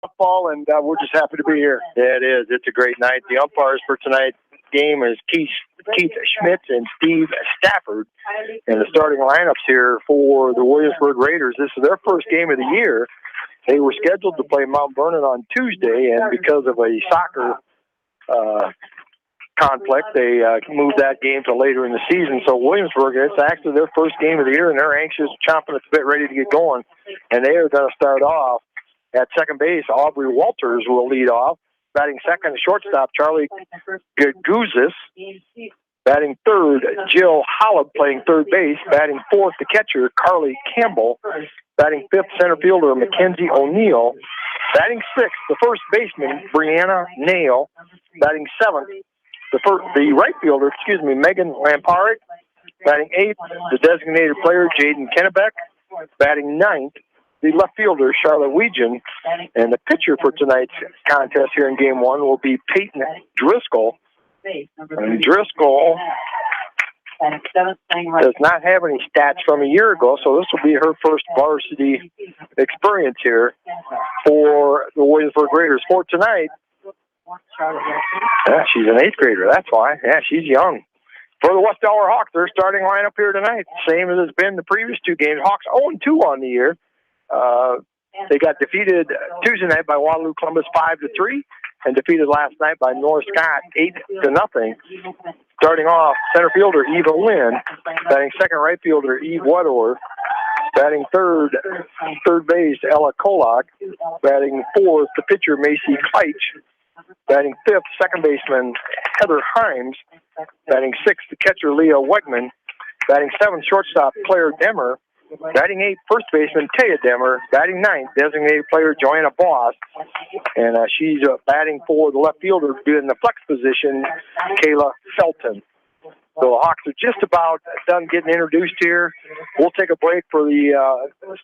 Softball, and we're just happy to be here. Yeah, it is. It's a great night. The umpires for tonight's game is Keith Schmitz and Steve Stafford. And the starting lineups here for the Williamsburg Raiders, this is their first game of the year. They were scheduled to play Mount Vernon on Tuesday, and because of a soccer conflict, they moved that game to later in the season. So Williamsburg, it's actually their first game of the year, and they're anxious, chomping at the bit, ready to get going. And they are going to start off at second base. Aubrey Walters will lead off. Batting second, shortstop Charlie Gaguzis. Batting third, Jill Hollab playing third base. Batting fourth, the catcher, Carly Campbell. Batting fifth, center fielder, Mackenzie O'Neill. Batting sixth, the first baseman, Brianna Nail. Batting seventh, the right fielder, Megan Lamparic. Batting eighth, the designated player, Jaden Kennebeck. Batting ninth, the left fielder, Charlotte Weegan. And the pitcher for tonight's contest here in Game 1 will be Peyton Driscoll. And Driscoll does not have any stats from a year ago, so this will be her first varsity experience here for the Williamsburg Raiders. For tonight, she's an 8th grader, that's why. Yeah, she's young. For the West Delaware Hawks, their starting lineup here tonight, same as it's been the previous two games. Hawks 0-2 on the year. They got defeated Tuesday night by Waterloo Columbus 5-3, and defeated last night by North Scott 8-0. Starting off, center fielder Eva Lynn, batting second, right fielder Eve Wedorf, batting third base Ella Kolak, batting fourth, the pitcher Macy Kleitch, batting fifth, second baseman Heather Himes, batting sixth, the catcher Leah Wegman, batting seventh, shortstop Claire Demmer, batting eighth, first baseman Taya Demmer, batting ninth, designated player Joanna Boss, and she's batting for the left fielder in the flex position, Kayla Felton. So the Hawks are just about done getting introduced here. We'll take a break for the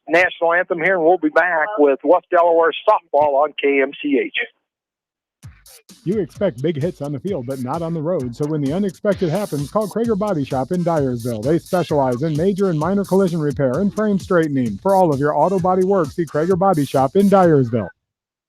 national anthem here, and we'll be back with West Delaware softball on KMCH. You expect big hits on the field, but not on the road. So when the unexpected happens, call Krager Body Shop in Dyersville. They specialize in major and minor collision repair and frame straightening. For all of your auto body work, see Krager Body Shop in Dyersville.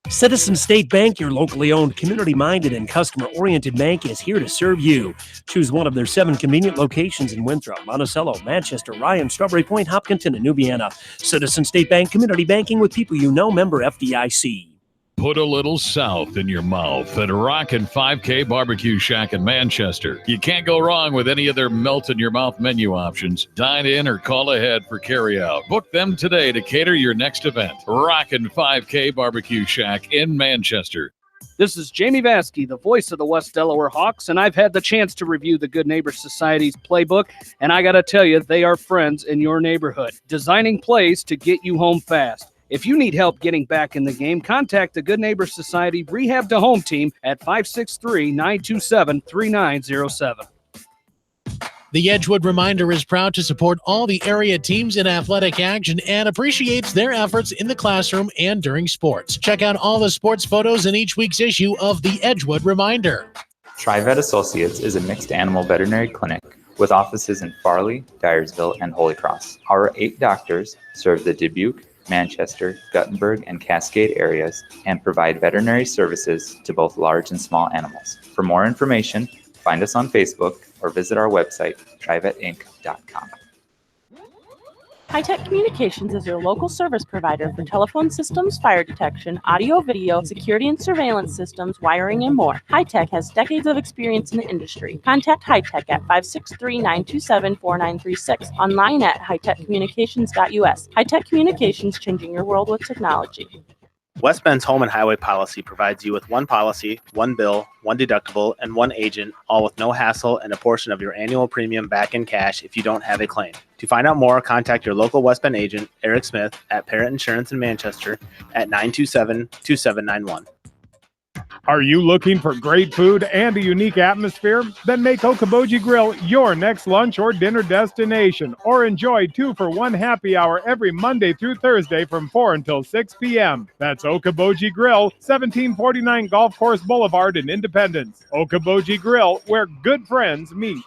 Citizen State Bank, your locally owned, community-minded, and customer-oriented bank, is here to serve you. Choose one of their 7 convenient locations in Winthrop, Monticello, Manchester, Ryan, Strawberry Point, Hopkinton, and Nubiana. Citizen State Bank, community banking with people you know, member FDIC. Put a little south in your mouth at Rockin' 5K Barbecue Shack in Manchester. You can't go wrong with any of their melt-in-your-mouth menu options. Dine in or call ahead for carryout. Book them today to cater your next event. Rockin' 5K Barbecue Shack in Manchester. This is Jamie Vaskey, the voice of the West Delaware Hawks, and I've had the chance to review the Good Neighbor Society's playbook, and I got to tell you, they are friends in your neighborhood, designing plays to get you home fast. If you need help getting back in the game, contact the Good Neighbor Society Rehab to Home team at 563-927-3907. The Edgewood Reminder is proud to support all the area teams in athletic action and appreciates their efforts in the classroom and during sports. Check out all the sports photos in each week's issue of the Edgewood Reminder. TriVet Associates is a mixed animal veterinary clinic with offices in Farley, Dyersville, and Holy Cross. Our 8 doctors serve the Dubuque, Manchester, Guttenberg, and Cascade areas and provide veterinary services to both large and small animals. For more information, find us on Facebook or visit our website, trivetinc.com. High-Tech Communications is your local service provider for telephone systems, fire detection, audio, video, security and surveillance systems, wiring, and more. High-Tech has decades of experience in the industry. Contact High-Tech at 563-927-4936, online at hightechcommunications.us. High-Tech Communications, changing your world with technology. West Bend's home and highway policy provides you with one policy, one bill, one deductible, and one agent, all with no hassle and a portion of your annual premium back in cash if you don't have a claim. To find out more, contact your local West Bend agent, Eric Smith, at Parrott Insurance in Manchester at 927-2791. Are you looking for great food and a unique atmosphere? Then make Okoboji Grill your next lunch or dinner destination, or enjoy 2-for-1 happy hour every Monday through Thursday from 4 until 6 p.m. That's Okoboji Grill, 1749 Golf Course Boulevard in Independence. Okoboji Grill, where good friends meet.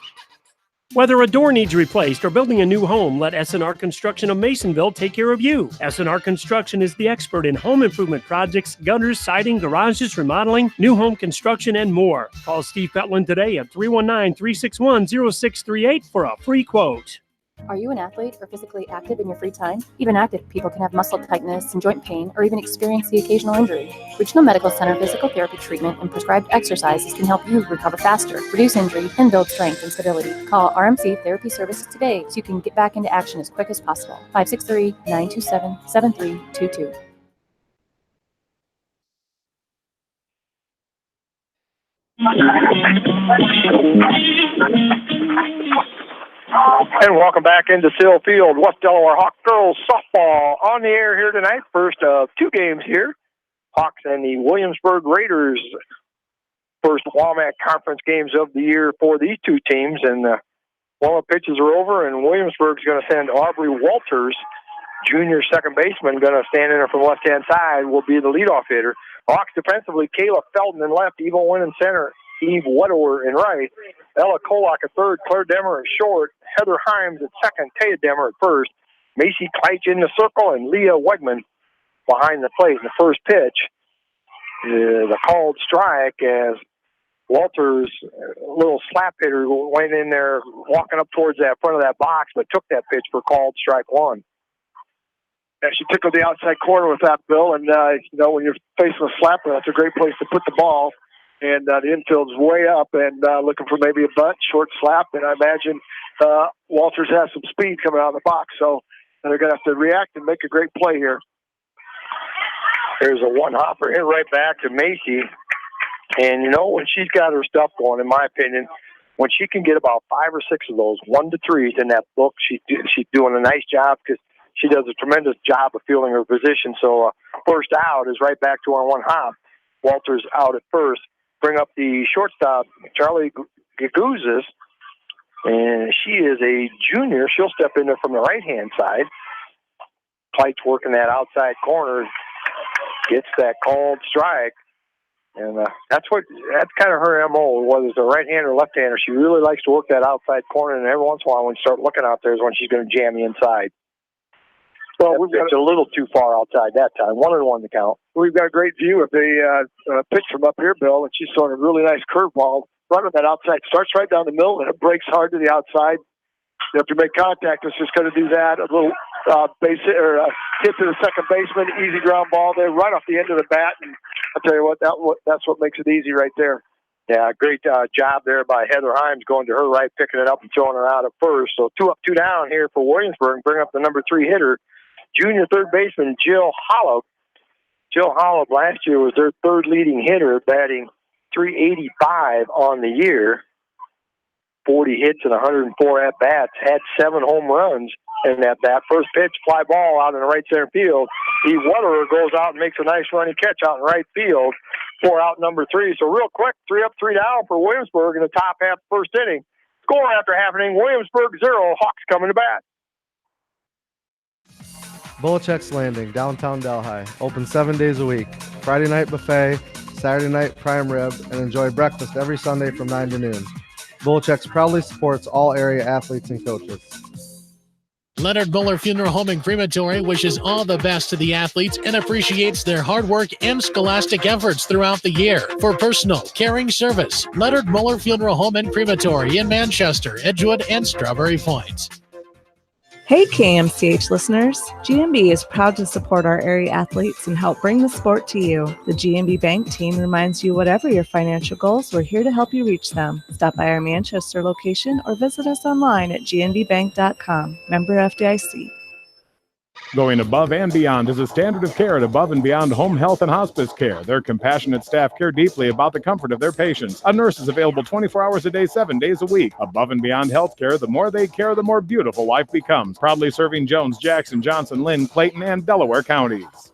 Whether a door needs replaced or building a new home, let S&R Construction of Masonville take care of you. S&R Construction is the expert in home improvement projects, gutters, siding, garages, remodeling, new home construction, and more. Call Steve Petland today at 319-361-0638 for a free quote. Are you an athlete or physically active in your free time? Even active people can have muscle tightness and joint pain or even experience the occasional injury. Regional Medical Center physical therapy treatment and prescribed exercises can help you recover faster, reduce injury, and build strength and stability. Call RMC Therapy Services today so you can get back into action as quick as possible. 563-927-7322. And welcome back into Sill Field. West Delaware Hawk girls softball on the air here tonight. First of two games here. Hawks and the Williamsburg Raiders. First WAMAC conference games of the year for these two teams. And warm-up pitches are over, and Williamsburg's going to send Aubrey Walters, junior second baseman, going to stand in there from the left-hand side, will be the leadoff hitter. Hawks defensively, Kayla Felton in left, Eva Wynn in center, Eve Wedower in right, Ella Kolak at third, Claire Demmer at short, Heather Himes at second, Taya Demmer at first, Macy Kleitch in the circle, and Leah Wegman behind the plate in the first pitch. The called strike as Walters, a little slap hitter, went in there walking up towards that front of that box, but took that pitch for called strike one. Yeah, she tickled the outside corner with that, Bill, and when you're facing a slapper, that's a great place to put the ball. And the infield's way up and looking for maybe a bunt, short slap. And I imagine Walters has some speed coming out of the box. So they're going to have to react and make a great play here. There's a one-hopper hit right back to Macy. And, when she's got her stuff going, in my opinion, when she can get about 5 or 6 of those 1-2s in that book, she's doing a nice job because she does a tremendous job of fielding her position. So first out is right back to our one hop. Walters out at first. Bring up the shortstop, Charlie Gaguzis, and she is a junior. She'll step in there from the right-hand side. Kleitch working that outside corner, gets that called strike, and that's kind of her MO, whether it's a right-hander or left-hander. She really likes to work that outside corner, and every once in a while when you start looking out there is when she's going to jam you inside. Well, we've got a little too far outside that time. 1-1 to count. We've got a great view of the pitch from up here, Bill, and she's throwing a really nice curveball. Running that outside, starts right down the middle, and it breaks hard to the outside. If you make contact, it's just going to do that. A little base hit or hit to the second baseman, easy ground ball there, right off the end of the bat. And I'll tell you what, that's what makes it easy right there. Yeah, great job there by Heather Himes going to her right, picking it up and throwing her out at first. So 2 up, 2 down here for Williamsburg. Bring up the number 3 hitter, junior third baseman Jill Hollow. Jill Hollow last year was their third leading hitter, batting .385 on the year. 40 hits and 104 at-bats. Had 7 home runs in that bat. First pitch, fly ball out in the right center field. Eve Wetterer goes out and makes a nice running catch out in right field for out number 3. So real quick, 3 up, 3 down for Williamsburg in the top half of the first inning. Score after half inning, Williamsburg 0, Hawks coming to bat. Bolichek's Landing, downtown Delhi. Open 7 days a week. Friday night buffet, Saturday night prime rib, and enjoy breakfast every Sunday from 9 to noon. Bolichek's proudly supports all area athletes and coaches. Leonard Muller Funeral Home and Crematory wishes all the best to the athletes and appreciates their hard work and scholastic efforts throughout the year. For personal, caring service, Leonard Muller Funeral Home and Crematory in Manchester, Edgewood, and Strawberry Point. Hey KMCH listeners, GMB is proud to support our area athletes and help bring the sport to you. The GMB Bank team reminds you whatever your financial goals, we're here to help you reach them. Stop by our Manchester location or visit us online at gnbbank.com. Member FDIC. Going above and beyond is a standard of care at Above and Beyond Home Health and Hospice Care. Their compassionate staff care deeply about the comfort of their patients. A nurse is available 24 hours a day, 7 days a week. Above and Beyond Healthcare, the more they care, the more beautiful life becomes. Proudly serving Jones, Jackson, Johnson, Lynn, Clayton, and Delaware counties.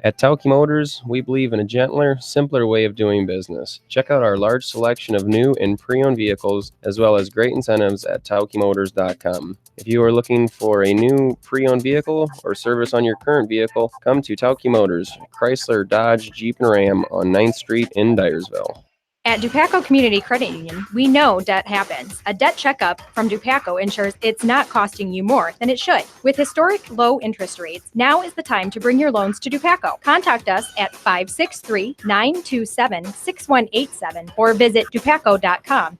At Tauke Motors, we believe in a gentler, simpler way of doing business. Check out our large selection of new and pre-owned vehicles, as well as great incentives at TaukeMotors.com. If you are looking for a new pre-owned vehicle or service on your current vehicle, come to Tauke Motors, Chrysler, Dodge, Jeep, and Ram on 9th Street in Dyersville. At Dupaco Community Credit Union, we know debt happens. A debt checkup from Dupaco ensures it's not costing you more than it should. With historic low interest rates, now is the time to bring your loans to Dupaco. Contact us at 563-927-6187 or visit dupaco.com.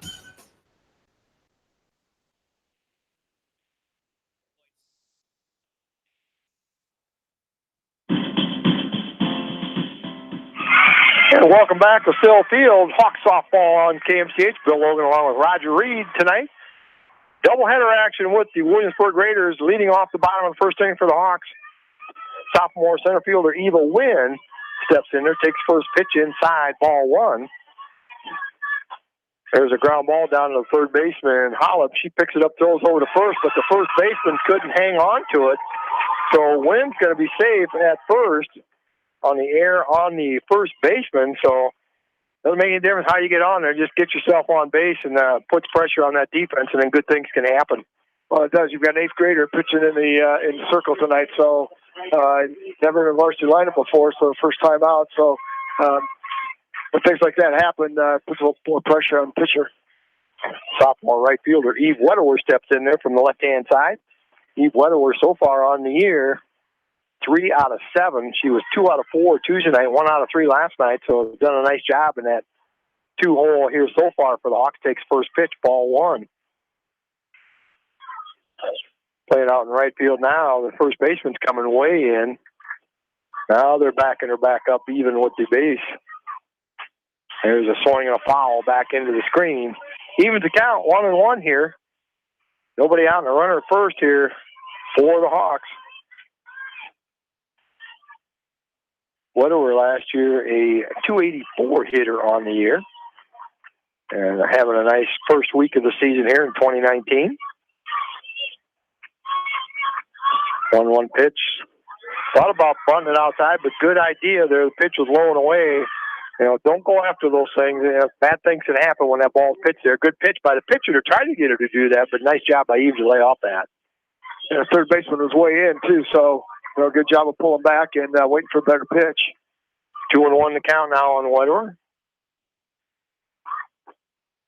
And welcome back to Still Field. Hawk softball on KMCH. Bill Logan along with Roger Reed tonight. Doubleheader action with the Williamsburg Raiders leading off the bottom of the first inning for the Hawks. Sophomore center fielder Eva Wynn steps in there, takes first pitch inside, ball one. There's a ground ball down to the third baseman, Hollip. She picks it up, throws over to first, but the first baseman couldn't hang on to it. So Wynn's going to be safe at first on the air on the first baseman. So doesn't make any difference how you get on there. Just get yourself on base and puts pressure on that defense, and then good things can happen. Well, it does. You've got an eighth grader pitching in the circle tonight, so never in the varsity lineup before, so first time out. So when things like that happen, puts a little more pressure on the pitcher. Sophomore right fielder Eve Wedewer steps in there from the left-hand side. Eve Wedewer so far on the year, 3 out of 7. She was 2 out of 4 Tuesday night, 1 out of 3 last night, so done a nice job in that 2-hole here so far for the Hawks. Takes first pitch, ball one. Playing out in right field now. The first baseman's coming way in. Now they're backing her back up even with the base. There's a swing and a foul back into the screen. Evens the count, 1-1 here. Nobody out in the runner at first here for the Hawks. Wedewer last year a 284 hitter on the year. And having a nice first week of the season here in 2019. 1-1 pitch. Thought about bunting it outside, but good idea there. The pitch was low and away. You know, don't go after those things. You know, bad things can happen when that ball's pitched there. Good pitch by the pitcher to try to get her to do that, but nice job by Eve to lay off that. And the third baseman was way in, too, so good job of pulling back and waiting for a better pitch. 2-1 the count now on Wedewer.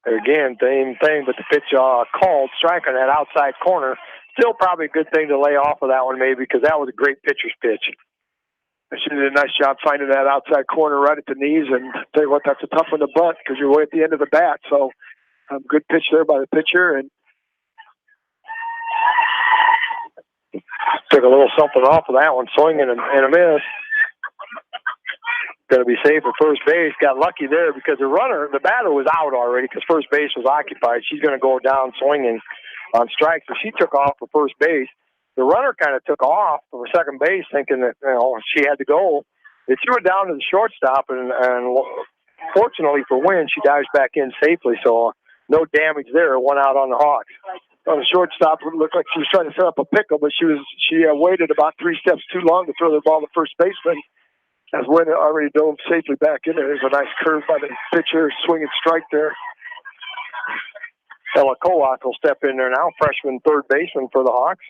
Again, same thing, but the pitch called, strike on that outside corner. Still probably a good thing to lay off of that one maybe because that was a great pitcher's pitch. She did a nice job finding that outside corner right at the knees, and tell you what, that's a tough one to bunt because you're way at the end of the bat. So, good pitch there by the pitcher, and took a little something off of that one, swinging and a miss. Going to be safe at first base. Got lucky there because the batter was out already because first base was occupied. She's going to go down swinging on strike, so she took off for first base. The runner kind of took off for second base, thinking that she had to go. They threw it down to the shortstop, and fortunately for Wynn, she dives back in safely. So no damage there. 1 out on the Hawks. On the shortstop, it looked like she was trying to set up a pickle, but she waited about 3 steps too long to throw the ball to first baseman. As Wynn already dove safely back in there. There's a nice curve by the pitcher, swinging strike there. Ella Kowak will step in there now, freshman third baseman for the Hawks.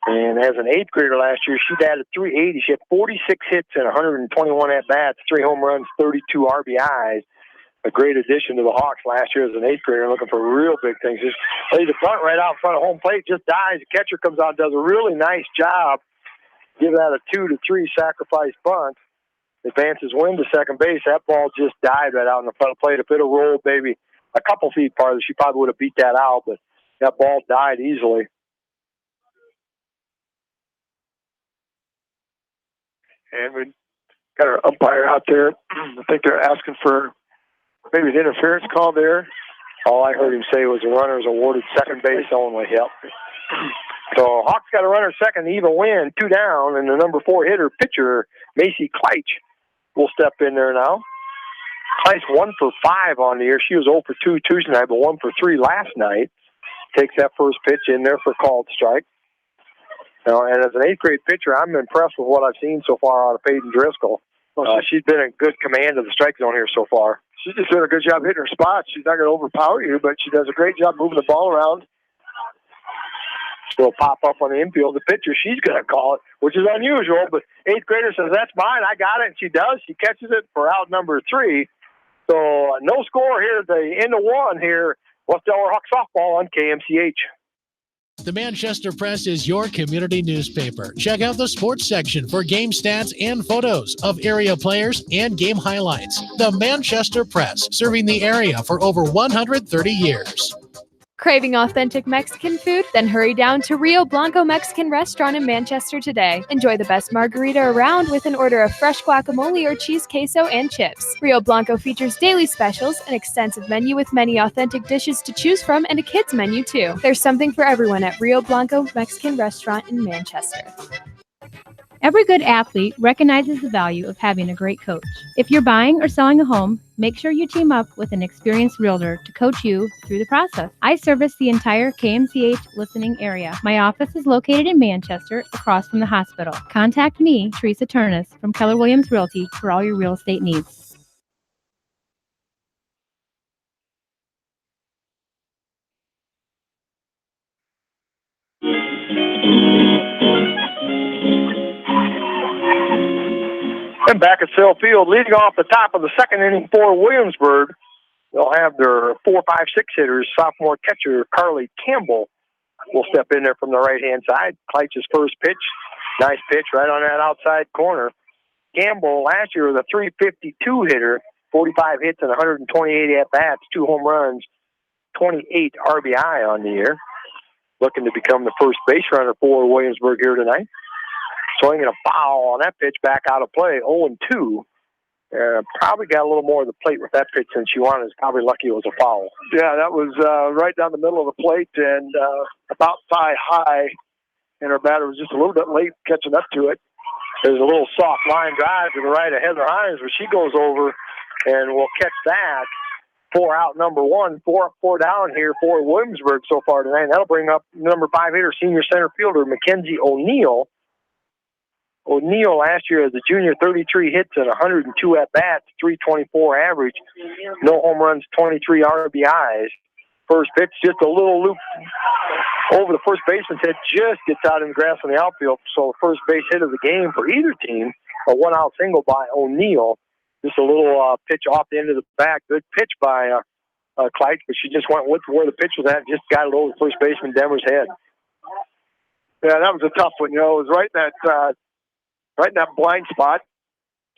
And as an eighth grader last year, she batted .380. She had 46 hits and 121 at-bats, 3 home runs, 32 RBIs. A great addition to the Hawks last year as an eighth grader, looking for real big things. Just lays the bunt right out in front of home plate, just dies. The catcher comes out, does a really nice job. Give that a 2-3 sacrifice bunt. Advances Wynn to second base. That ball just died right out in the front of the plate. If it had rolled maybe a couple feet farther, she probably would have beat that out, but that ball died easily. And we got our umpire out there. I think they're asking for maybe an interference call there. All I heard him say was the runner is awarded second base only. Yep. So Hawks got a runner second, Eva Wynn, 2 down, and the number 4 hitter, pitcher, Macy Kleich, will step in there now. Kleich 1 for 5 on the year. She was 0 for 2 Tuesday night, but 1 for 3 last night. Takes that first pitch in there for called strike. And as an 8th grade pitcher, I'm impressed with what I've seen so far out of Peyton Driscoll. She's been in good command of the strike zone here so far. She's just doing a good job hitting her spots. She's not going to overpower you, but she does a great job moving the ball around. She'll pop up on the infield. The pitcher, she's going to call it, which is unusual, but 8th grader says, that's mine, I got it, and she does. She catches it for out number 3. So no score here at the end of one here. West Delaware Hawk softball on KMCH. The Manchester Press is your community newspaper. Check out the sports section for game stats and photos of area players and game highlights. The Manchester Press, serving the area for over 130 years. Craving authentic Mexican food? Then hurry down to Rio Blanco Mexican Restaurant in Manchester today. Enjoy the best margarita around with an order of fresh guacamole or cheese queso and chips. Rio Blanco features daily specials, an extensive menu with many authentic dishes to choose from, and a kids menu too. There's something for everyone at Rio Blanco Mexican Restaurant in Manchester. Every good athlete recognizes the value of having a great coach. If you're buying or selling a home, make sure you team up with an experienced realtor to coach you through the process. I service the entire KMCH listening area. My office is located in Manchester, across from the hospital. Contact me, Teresa Turnus, from Keller Williams Realty for all your real estate needs. And back at Sale Field, leading off the top of the second inning for Williamsburg. They'll have their 4, 5, 6 hitters. Sophomore catcher Carly Campbell will step in there from the right-hand side. Kleitch's first pitch. Nice pitch right on that outside corner. Campbell last year was a .352 hitter, 45 hits and 128 at-bats, 2 home runs, 28 RBI on the year. Looking to become the first base runner for Williamsburg here tonight. Swinging a foul on that pitch, back out of play, 0-2. Probably got a little more of the plate with that pitch than she wanted. It's probably lucky it was a foul. Yeah, that was right down the middle of the plate and about thigh high, and her batter was just a little bit late catching up to it. There's a little soft line drive to the right of Heather Hines, where she goes over and will catch that for out number 1. 4 up, 4 down here for Williamsburg so far tonight. That'll bring up number 5 hitter, senior center fielder Mackenzie O'Neill. O'Neill last year as a junior, 33 hits and 102 at-bats, 324 average, no home runs, 23 RBIs. First pitch, just a little loop over the first baseman's head, just gets out in the grass on the outfield. So first base hit of the game for either team, a 1-out single by O'Neill. Just a little pitch off the end of the back. Good pitch by Kleitch, but she just went with where the pitch was at, just got it over first baseman Demmer's head. Yeah, that was a tough one. It was right in that blind spot,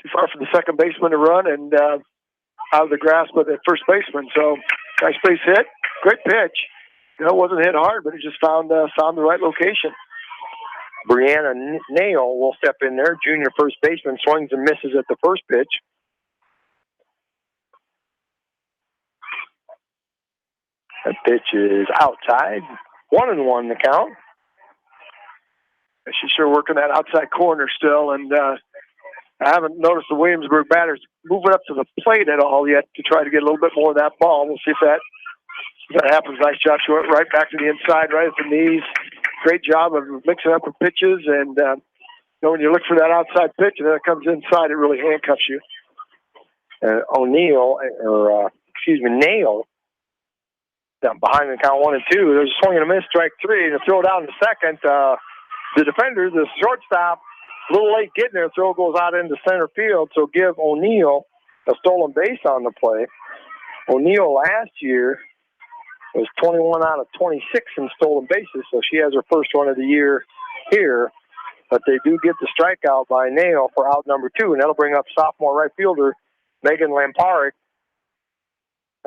too far for the second baseman to run and out of the grasp of the first baseman. So nice base hit, great pitch. It wasn't hit hard, but it just found the right location. Brianna Nail will step in there, junior first baseman, swings and misses at the first pitch. That pitch is outside, 1-1 the count. She's sure working that outside corner still, and I haven't noticed the Williamsburg batters moving up to the plate at all yet to try to get a little bit more of that ball. We'll see if that happens. Nice job. She went right back to the inside, right at the knees. Great job of mixing up her pitches, and when you look for that outside pitch and then it comes inside, it really handcuffs you. Nail, down behind the count 1-2. There's a swing and a miss, strike 3, and a throw down the second. The defender, the shortstop, a little late getting there. Throw goes out into center field, so give O'Neill a stolen base on the play. O'Neill last year was 21 out of 26 in stolen bases, so she has her first one of the year here. But they do get the strikeout by Nail for out number 2, and that'll bring up sophomore right fielder Megan Lamparik.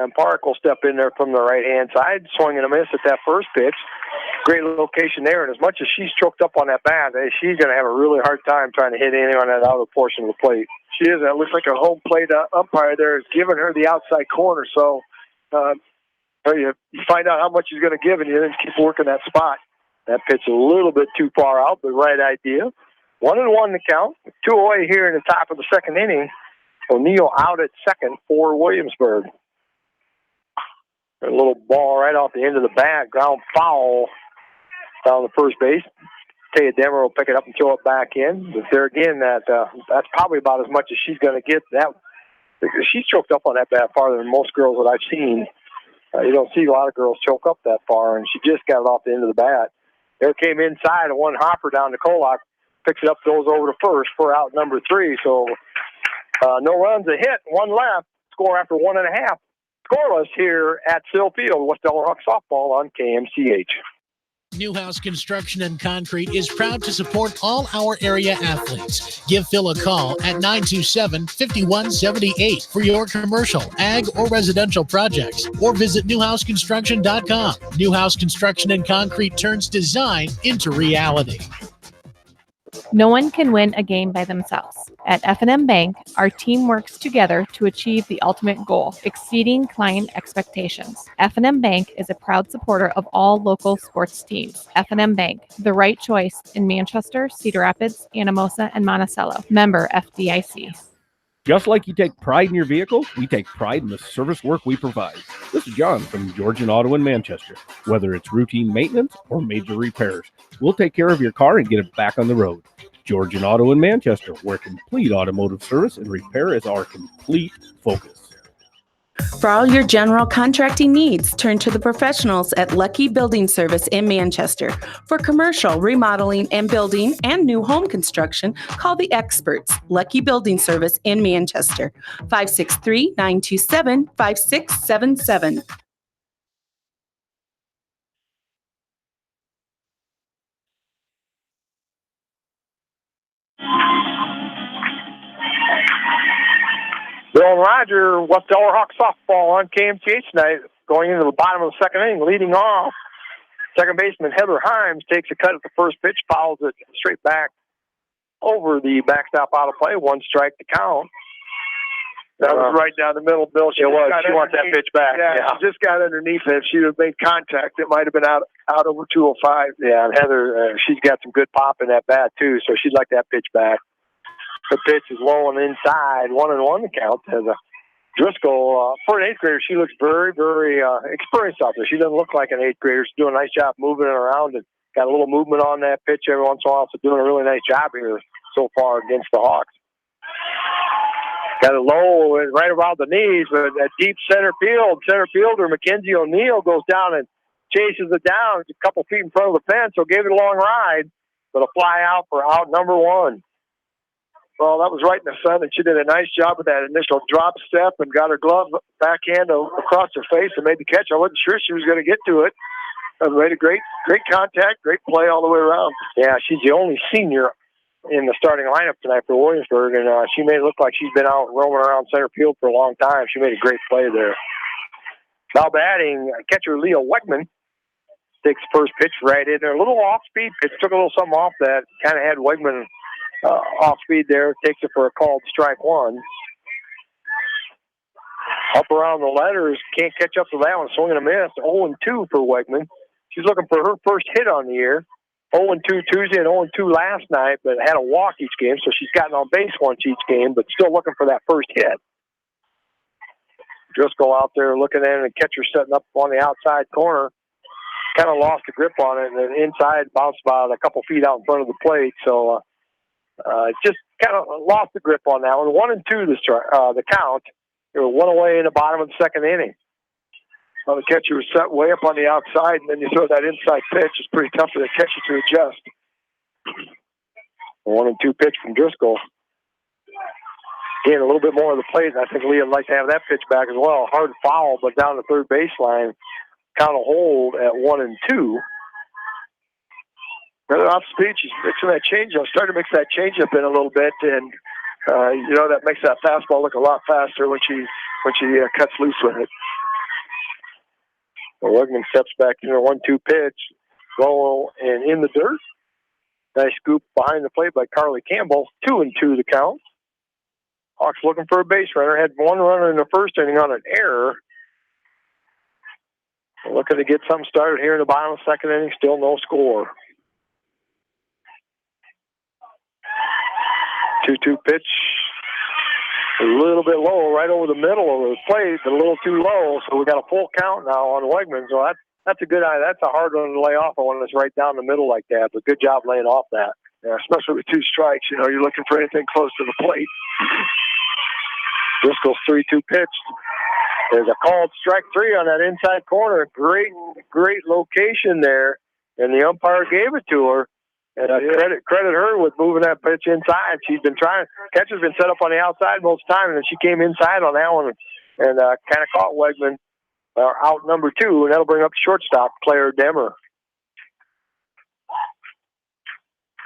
Lamparik will step in there from the right-hand side, swing and a miss at that first pitch. Great location there, and as much as she's choked up on that bat, she's going to have a really hard time trying to hit anything on that outer portion of the plate. She is. It looks like a home plate umpire there is giving her the outside corner, so you find out how much he's going to give, and you then keep working that spot. That pitch a little bit too far out, but right idea. 1-1 to count. 2 away here in the top of the second inning. O'Neill out at second for Williamsburg. A little ball right off the end of the bat, ground foul down the first base. Taya Demmer will pick it up and throw it back in. But there again, that's probably about as much as she's going to get. She's choked up on that bat farther than most girls that I've seen. You don't see a lot of girls choke up that far, and she just got it off the end of the bat. There came inside, and one hopper down to Kolak, picks it up, goes over to first for out number 3. So no runs, a hit, 1 left. score after 1.5. Scoreless here at Sill Field. West Delaware Hawks softball on KMCH. Newhouse Construction and Concrete is proud to support all our area athletes. Give Phil a call at 927-5178 for your commercial, ag, or residential projects, or visit newhouseconstruction.com. Newhouse Construction and Concrete turns design into reality. No one can win a game by themselves. At F&M Bank, our team works together to achieve the ultimate goal, exceeding client expectations. F&M Bank is a proud supporter of all local sports teams. F&M Bank, the right choice in Manchester, Cedar Rapids, Anamosa, and Monticello. Member FDIC. Just like you take pride in your vehicle, we take pride in the service work we provide. This is John from Georgian Auto in Manchester. Whether it's routine maintenance or major repairs, we'll take care of your car and get it back on the road. Georgian Auto in Manchester, where complete automotive service and repair is our complete focus. For all your general contracting needs, turn to the professionals at Lucky Building Service in Manchester. For commercial, remodeling, and building and new home construction, call the experts, Lucky Building Service in Manchester, 563-927-5677. Bill and Roger, West Delaware Hawks softball on KMTH tonight, going into the bottom of the second inning, leading off. Second baseman Heather Himes takes a cut at the first pitch, fouls it straight back over the backstop out of play. 1 strike to count. That was right down the middle, Bill. She wants that pitch back. Yeah, she just got underneath it. If she would have made contact, it might have been out over 205. Yeah, and Heather, she's got some good pop in that bat, too, so she'd like that pitch back. The pitch is low and inside, 1-1 the count. Driscoll, for an 8th grader, she looks very, very experienced out there. She doesn't look like an 8th grader. She's doing a nice job moving it around and got a little movement on that pitch every once in a while. So doing a really nice job here so far against the Hawks. Got it low right around the knees, but at deep center fielder Mackenzie O'Neill goes down and chases it down a couple feet in front of the fence. So gave it a long ride, but a fly out for out number 1. Well, that was right in the sun, and she did a nice job with that initial drop step and got her glove backhand across her face and made the catch. I wasn't sure she was going to get to it. Made a great contact, great play all the way around. Yeah, she's the only senior in the starting lineup tonight for Williamsburg, and she made it look like she's been out roaming around center field for a long time. She made a great play there. Now batting, catcher Leah Wegman takes the first pitch right in there. A little off-speed pitch, took a little something off that, kind of had Wegman off speed there, takes it for a called strike 1. Up around the letters, can't catch up to that one, swing and a miss. 0-2 for Wegman. She's looking for her first hit on the year. 0-2 Tuesday and 0-2 last night, but had a walk each game, so she's gotten on base once each game, but still looking for that first hit. Driscoll out there looking at it, and catcher setting up on the outside corner. Kind of lost the grip on it, and then inside bounced about a couple feet out in front of the plate, so just kind of lost the grip on that one. 1-2 the count. They were 1 away in the bottom of the second inning. Well, the catcher was set way up on the outside, and then you throw that inside pitch. It's pretty tough for the catcher to adjust. 1-2 pitch from Driscoll. Getting a little bit more of the plate, and I think Leah would like to have that pitch back as well. Hard foul, but down the third baseline. Count a hold at 1-2. Rather off speed, she's mixing that changeup, starting to mix that changeup in a little bit, and that makes that fastball look a lot faster when she cuts loose with it. So Wegman steps back in her 1-2 pitch, low and in the dirt. Nice scoop behind the plate by Carly Campbell. 2-2 the count. Hawks looking for a base runner. Had one runner in the first inning on an error. Looking to get something started here in the bottom of the second inning. Still no score. 2-2 pitch. A little bit low, right over the middle of the plate, but a little too low. So we got a full count now on Wegman. So that's a good eye. That's a hard one to lay off on when it's right down the middle like that. But good job laying off that. Yeah, especially with 2 strikes. You're looking for anything close to the plate. Driscoll's 3-2 pitch. There's a called strike 3 on that inside corner. Great location there. And the umpire gave it to her. And credit her with moving that pitch inside. She's been trying. Catcher's been set up on the outside most of the time, and then she came inside on that one and and kind of caught Wegman out number 2, and that'll bring up shortstop Claire Demmer.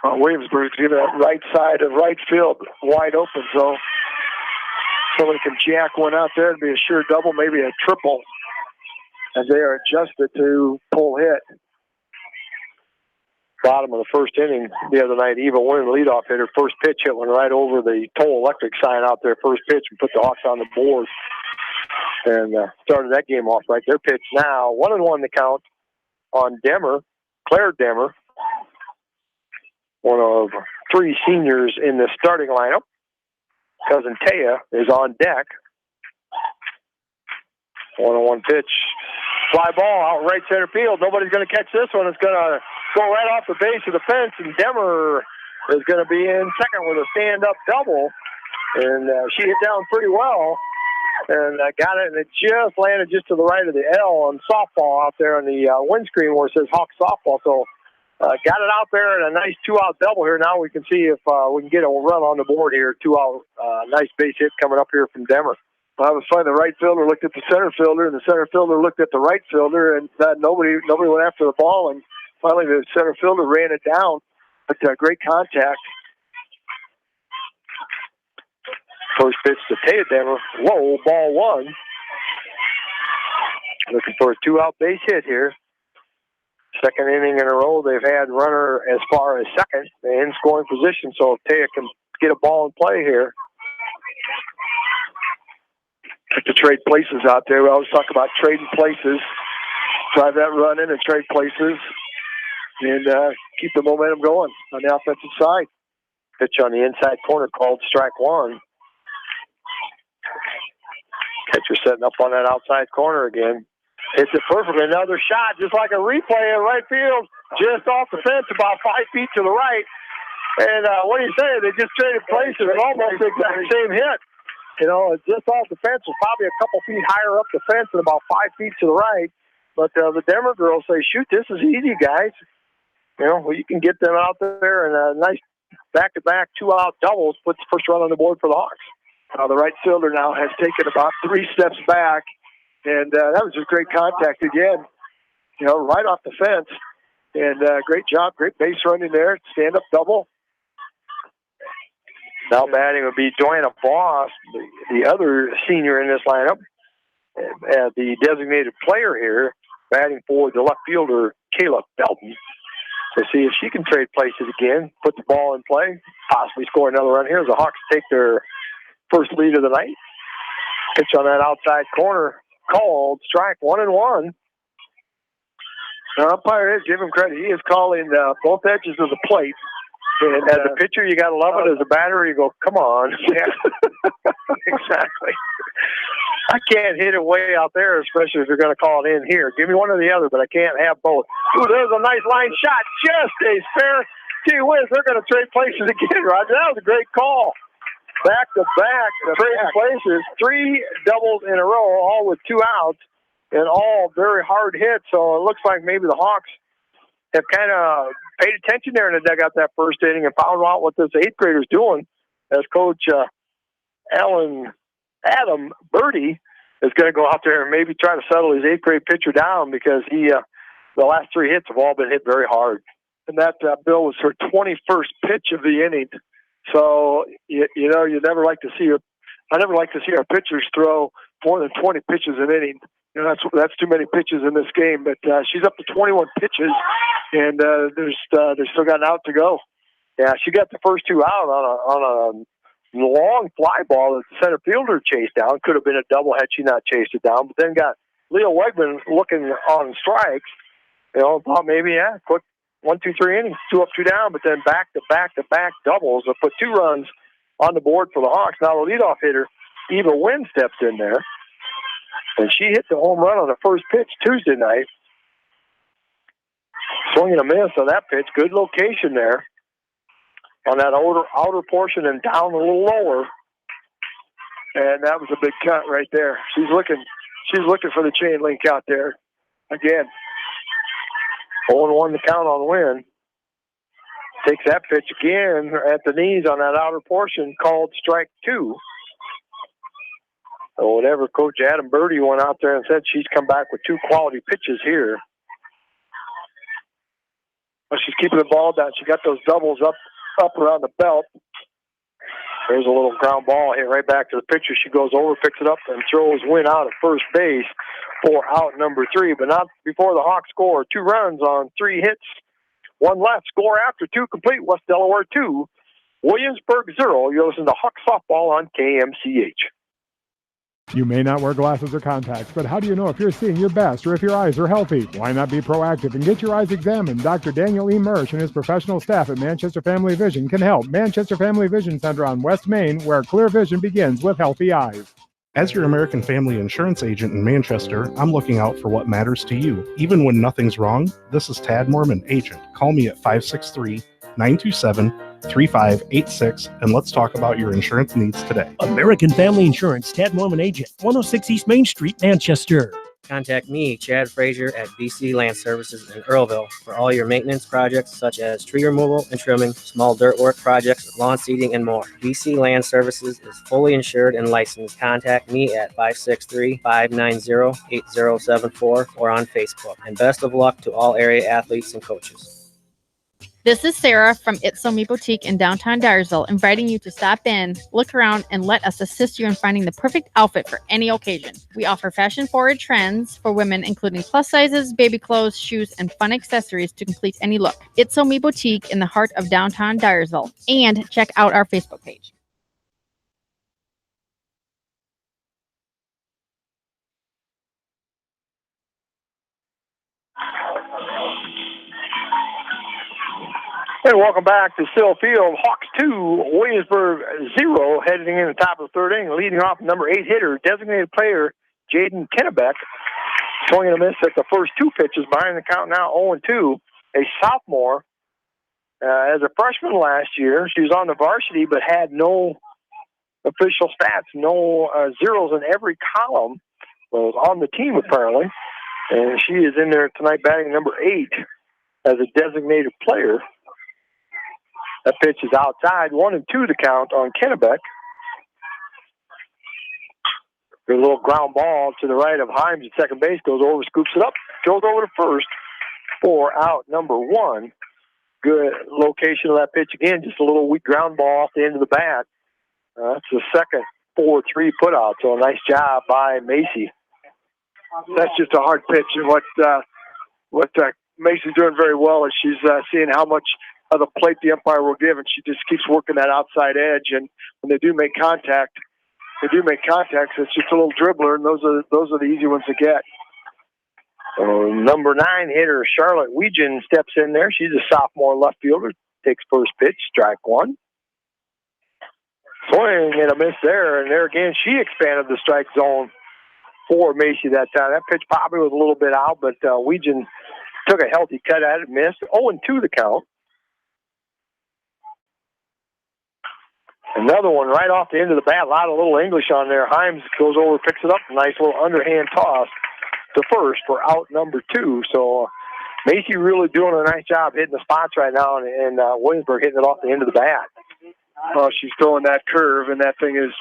Williamsburg's giving that right side of right field wide open, so somebody can jack one out there and be a sure double, maybe a triple, as they are adjusted to pull hit. Bottom of the first inning the other night, Eva Wynn, leadoff hitter, first pitch hit went right over the Toll Electric sign out there, first pitch, and put the Hawks on the board. And started that game off right. Their pitch now, 1-1 the count on Demmer, Claire Demmer, one of 3 seniors in the starting lineup. Cousin Taya is on deck. 1-1 pitch. Fly ball out right center field. Nobody's going to catch this one. It's going to go right off the base of the fence, and Demmer is going to be in second with a stand-up double. And she hit down pretty well and got it, and it just landed just to the right of the L on softball out there on the windscreen where it says Hawks softball. So got it out there and a nice 2-out double here. Now we can see if we can get a run on the board here. 2-out, nice base hit coming up here from Demmer. I was fine. The right fielder looked at the center fielder, and the center fielder looked at the right fielder, and nobody went after the ball. And finally, the center fielder ran it down. But great contact. First pitch to Taya Demmer. Low, ball 1. Looking for a 2-out base hit here. Second inning in a row, they've had runner as far as second in scoring position. So if Taya can get a ball in play here. Like to trade places out there. We always talk about trading places. Drive that run in and trade places. And keep the momentum going on the offensive side. Pitch on the inside corner called strike 1. Catcher setting up on that outside corner again. Hits it perfectly. Another shot, just like a replay in right field, just off the fence, about 5 feet to the right. And what do you say? They just traded places. Almost the exact same hit. You know, it's just off the fence. It's probably a couple feet higher up the fence and about 5 feet to the right. But the Denver girls say, shoot, this is easy, guys. You know, well, you can get them out there and a nice back-to-back 2-out doubles puts the first run on the board for the Hawks. The right fielder now has taken about 3 steps back, and that was just great contact again, you know, right off the fence. And great job, great base running there, stand-up double. Now batting would be Joanna Voss, the other senior in this lineup, the designated player here, batting for the left fielder, Kayla Belton. So see if she can trade places again, put the ball in play, possibly score another run here as the Hawks take their first lead of the night. Pitch on that outside corner called strike 1-1. The umpire is, give him credit, he is calling both edges of the plate. And as a pitcher, you got to love it. As a batter, you go, come on. Yeah, exactly. I can't hit it way out there, especially if you're going to call it in here. Give me one or the other, but I can't have both. Ooh, there's a nice line shot. Just stays fair. Gee whiz, they're going to trade places again, Roger. That was a great call. Back-to-back, trading places. 3 doubles in a row, all with 2 outs, and all very hard hits. So it looks like maybe the Hawks have kind of paid attention there in the dugout that first inning and found out what this 8th grader's doing, as Coach Adam Birdie is going to go out there and maybe try to settle his 8th grade pitcher down, because he the last 3 hits have all been hit very hard. And that, Bill, was her 21st pitch of the inning. So, you know, I never like to see our pitchers throw more than 20 pitches an inning. You know, that's too many pitches in this game. But she's up to 21 pitches, and there's still got an out to go. Yeah, she got the first 2 out on a long fly ball that the center fielder chased down. Could have been a double had she not chased it down. But then got Leo Wegman looking on strikes. You know, thought maybe, quick 1, 2, 3 innings, 2 up, 2 down. But then back-to-back doubles that put 2 runs on the board for the Hawks. Now the leadoff hitter, Eva Wynn, steps in there. And she hit the home run on the first pitch Tuesday night. Swing and a miss on that pitch. Good location there on that outer portion and down a little lower. And that was a big cut right there. She's looking for the chain link out there. Again, 0-1 to count on Wynn. Takes that pitch again at the knees on that outer portion, called strike 2. So whatever Coach Adam Birdie went out there and said, she's come back with 2 quality pitches here. But she's keeping the ball down. She got those doubles up around the belt. There's a little ground ball hit right back to the pitcher. She goes over, picks it up, and throws Wynn out at first base for out number 3. But not before the Hawks score 2 runs on 3 hits. 1 left. Score after 2 complete. West Delaware 2. Williamsburg 0. You listen to Hawk Softball on KMCH. You may not wear glasses or contacts, but how do you know if you're seeing your best or if your eyes are healthy? Why not be proactive and get your eyes examined? Dr. Daniel E. Mersch and his professional staff at Manchester Family Vision can help. Manchester Family Vision Center on West Main, where clear vision begins with healthy eyes. As your American Family Insurance agent in Manchester, I'm looking out for what matters to you. Even when nothing's wrong, this is Tad Mormon, agent. Call me at 563-927-3586, and let's talk about your insurance needs today. American Family Insurance, Tad Mormon Agent, 106 East Main Street, Manchester. Contact me, Chad Frazier, at BC Land Services in Earlville for all your maintenance projects such as tree removal and trimming, small dirt work projects, lawn seeding, and more. BC Land Services is fully insured and licensed. Contact me at 563-590-8074 or on Facebook. And best of luck to all area athletes and coaches. This is Sarah from It's So Me Boutique in downtown Dyersville, inviting you to stop in, look around, and let us assist you in finding the perfect outfit for any occasion. We offer fashion-forward trends for women, including plus sizes, baby clothes, shoes, and fun accessories to complete any look. It's So Me Boutique in the heart of downtown Dyersville. And check out our Facebook page. And welcome back to Sill Field. Hawks 2, Williamsburg 0, heading in the top of the 3rd inning. Leading off number 8 hitter, designated player Jaden Kennebeck. Swinging a miss at the first 2 pitches, behind the count now 0-2. A sophomore. As a freshman last year, she was on the varsity but had no official stats, no zeros in every column. Was on the team apparently. And she is in there tonight batting number 8 as a designated player. That pitch is outside, 1-2 the count on Kennebeck. A little ground ball to the right of Himes at second base, goes over, scoops it up, goes over to first for out number 1. Good location of that pitch again, just a little weak ground ball off the end of the bat. That's the second 4-3 put out, so a nice job by Macy. That's just a hard pitch, and what Macy's doing very well is she's seeing how much of the plate the umpire will give, and she just keeps working that outside edge. And when they do make contact, it's just a little dribbler, and those are the easy ones to get. Number 9 hitter Charlotte Weegan steps in there. She's a sophomore left fielder. Takes first pitch, strike 1. Swing and a miss there, and there again she expanded the strike zone for Macy that time. That pitch probably was a little bit out, but Weegan took a healthy cut at it, missed. 0-2 the count. Another one right off the end of the bat. A lot of little English on there. Himes goes over, picks it up. Nice little underhand toss to first for out number 2. So Macy really doing a nice job hitting the spots right now, and Williamsburg hitting it off the end of the bat. Well, she's throwing that curve, and that is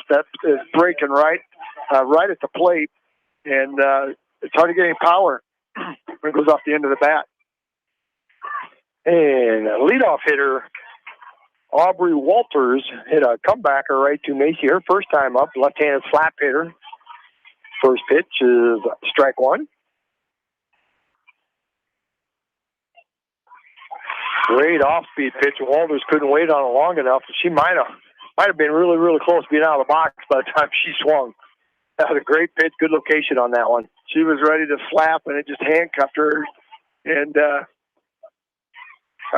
breaking right at the plate, and it's hard to get any power when it goes off the end of the bat. And leadoff hitter Aubrey Walters hit a comebacker right to Macy. Her first time up, left-handed slap hitter. First pitch is strike 1. Great off-speed pitch. Walters couldn't wait on it long enough. She might have been really, really close to being out of the box by the time she swung. That was a great pitch. Good location on that one. She was ready to slap, and it just handcuffed her, and that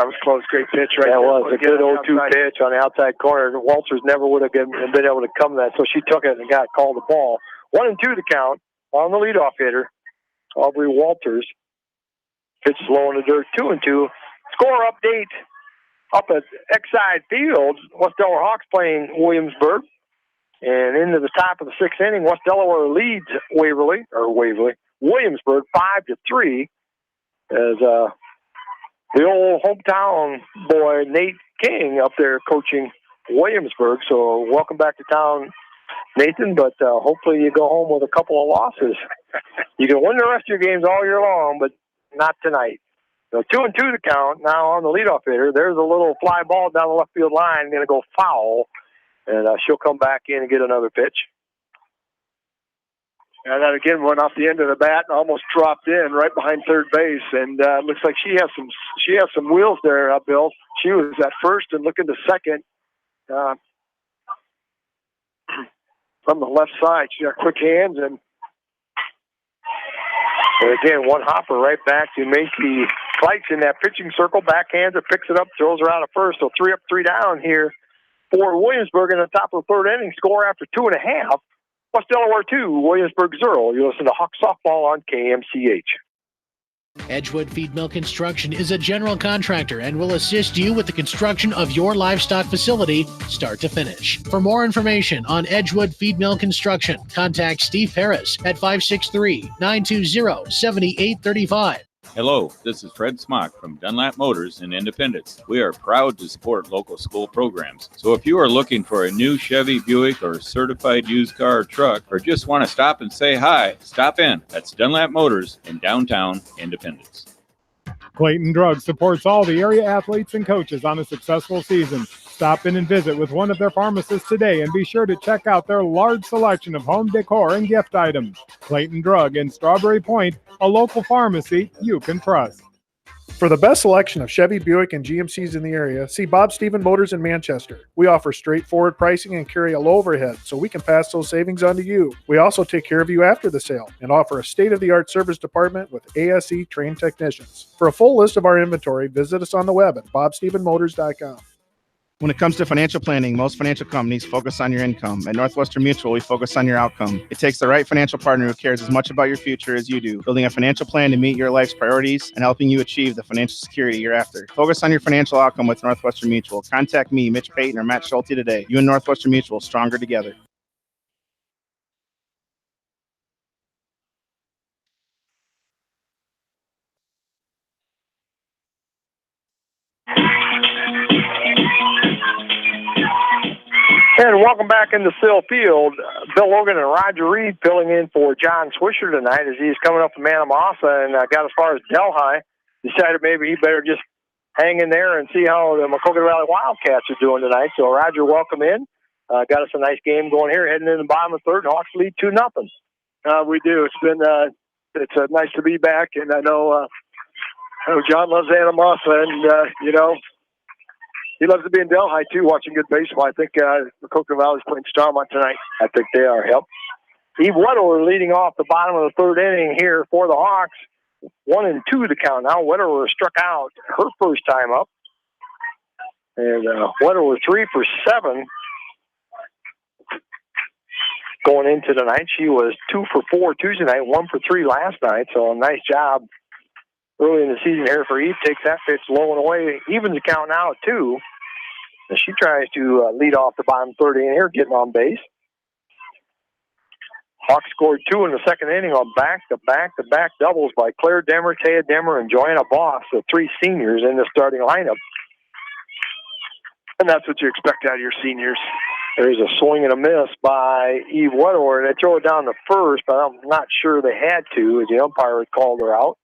was close. Great pitch right there. That was a good 0-2 pitch on the outside corner. Walters never would have been able to come to that, so she took it and got called the ball. 1-2 the count on the leadoff hitter, Aubrey Walters. Pitch low in the dirt, 2-2. Score update up at Exide Field. West Delaware Hawks playing Williamsburg. And into the top of the 6th inning, West Delaware leads Williamsburg 5-3 as the old hometown boy Nate King up there coaching Williamsburg. So welcome back to town, Nathan, but hopefully you go home with a couple of losses. You can win the rest of your games all year long, but not tonight. So 2-2 to count now on the leadoff hitter. There's a little fly ball down the left field line, going to go foul, and she'll come back in and get another pitch. And that again went off the end of the bat and almost dropped in right behind third base. And looks like she has some wheels there, Bill. She was at first and looking to second from the left side. She got quick hands and again, one hopper right back to Macy Kleitz in that pitching circle. Backhands it, picks it up, throws her out of first. So 3 up, 3 down here for Williamsburg in the top of the third inning. Score after 2.5. West Delaware 2, Williamsburg 0. You listen to Hawk Softball on KMCH. Edgewood Feed Mill Construction is a general contractor and will assist you with the construction of your livestock facility, start to finish. For more information on Edgewood Feed Mill Construction, contact Steve Paris at 563-920-7835. Hello, this is Fred Smock from Dunlap Motors in Independence. We are proud to support local school programs. So if you are looking for a new Chevy, Buick, or certified used car or truck, or just want to stop and say hi, stop in. That's Dunlap Motors in downtown Independence. Clayton Drug supports all the area athletes and coaches on a successful season. Stop in and visit with one of their pharmacists today and be sure to check out their large selection of home decor and gift items. Clayton Drug in Strawberry Point, a local pharmacy you can trust. For the best selection of Chevy, Buick, and GMCs in the area, see Bob Stephen Motors in Manchester. We offer straightforward pricing and carry a low overhead, so we can pass those savings on to you. We also take care of you after the sale and offer a state-of-the-art service department with ASE trained technicians. For a full list of our inventory, visit us on the web at bobstephenmotors.com. When it comes to financial planning, most financial companies focus on your income. At Northwestern Mutual, we focus on your outcome. It takes the right financial partner who cares as much about your future as you do, building a financial plan to meet your life's priorities and helping you achieve the financial security you're after. Focus on your financial outcome with Northwestern Mutual. Contact me, Mitch Payton, or Matt Schulte today. You and Northwestern Mutual, stronger together. And welcome back into Sill Field. Bill Logan and Roger Reed filling in for John Swisher tonight as he's coming up to Manamassa and got as far as Delhi. Decided maybe he better just hang in there and see how the Maquoketa Valley Wildcats are doing tonight. So, Roger, welcome in. Got us a nice game going here, heading in the bottom of the third. Hawks lead 2-0. We do. It's nice to be back, and I know John loves Anamassa, and he loves to be in Delhi, too, watching good baseball. I think Maquoketa Valley's playing Starmont tonight. I think they are. Yep. Eve Wedeler leading off the bottom of the third inning here for the Hawks. 1-2 to count now. Wedeler struck out her first time up. And Wedeler 3 for 7 going into the night. She was 2 for 4 Tuesday night, 1 for 3 last night. So a nice job early in the season here for Eve. Takes that pitch low and away. Evens the count now at 2. And she tries to lead off the bottom third inning here, getting on base. Hawks scored 2 in the second inning on back-to-back doubles by Claire Demmer, Taya Demmer, and Joanna Boss, the 3 seniors in the starting lineup. And that's what you expect out of your seniors. There's a swing and a miss by Eve Wedeler, and they throw it down to first, but I'm not sure they had to, as the umpire had called her out.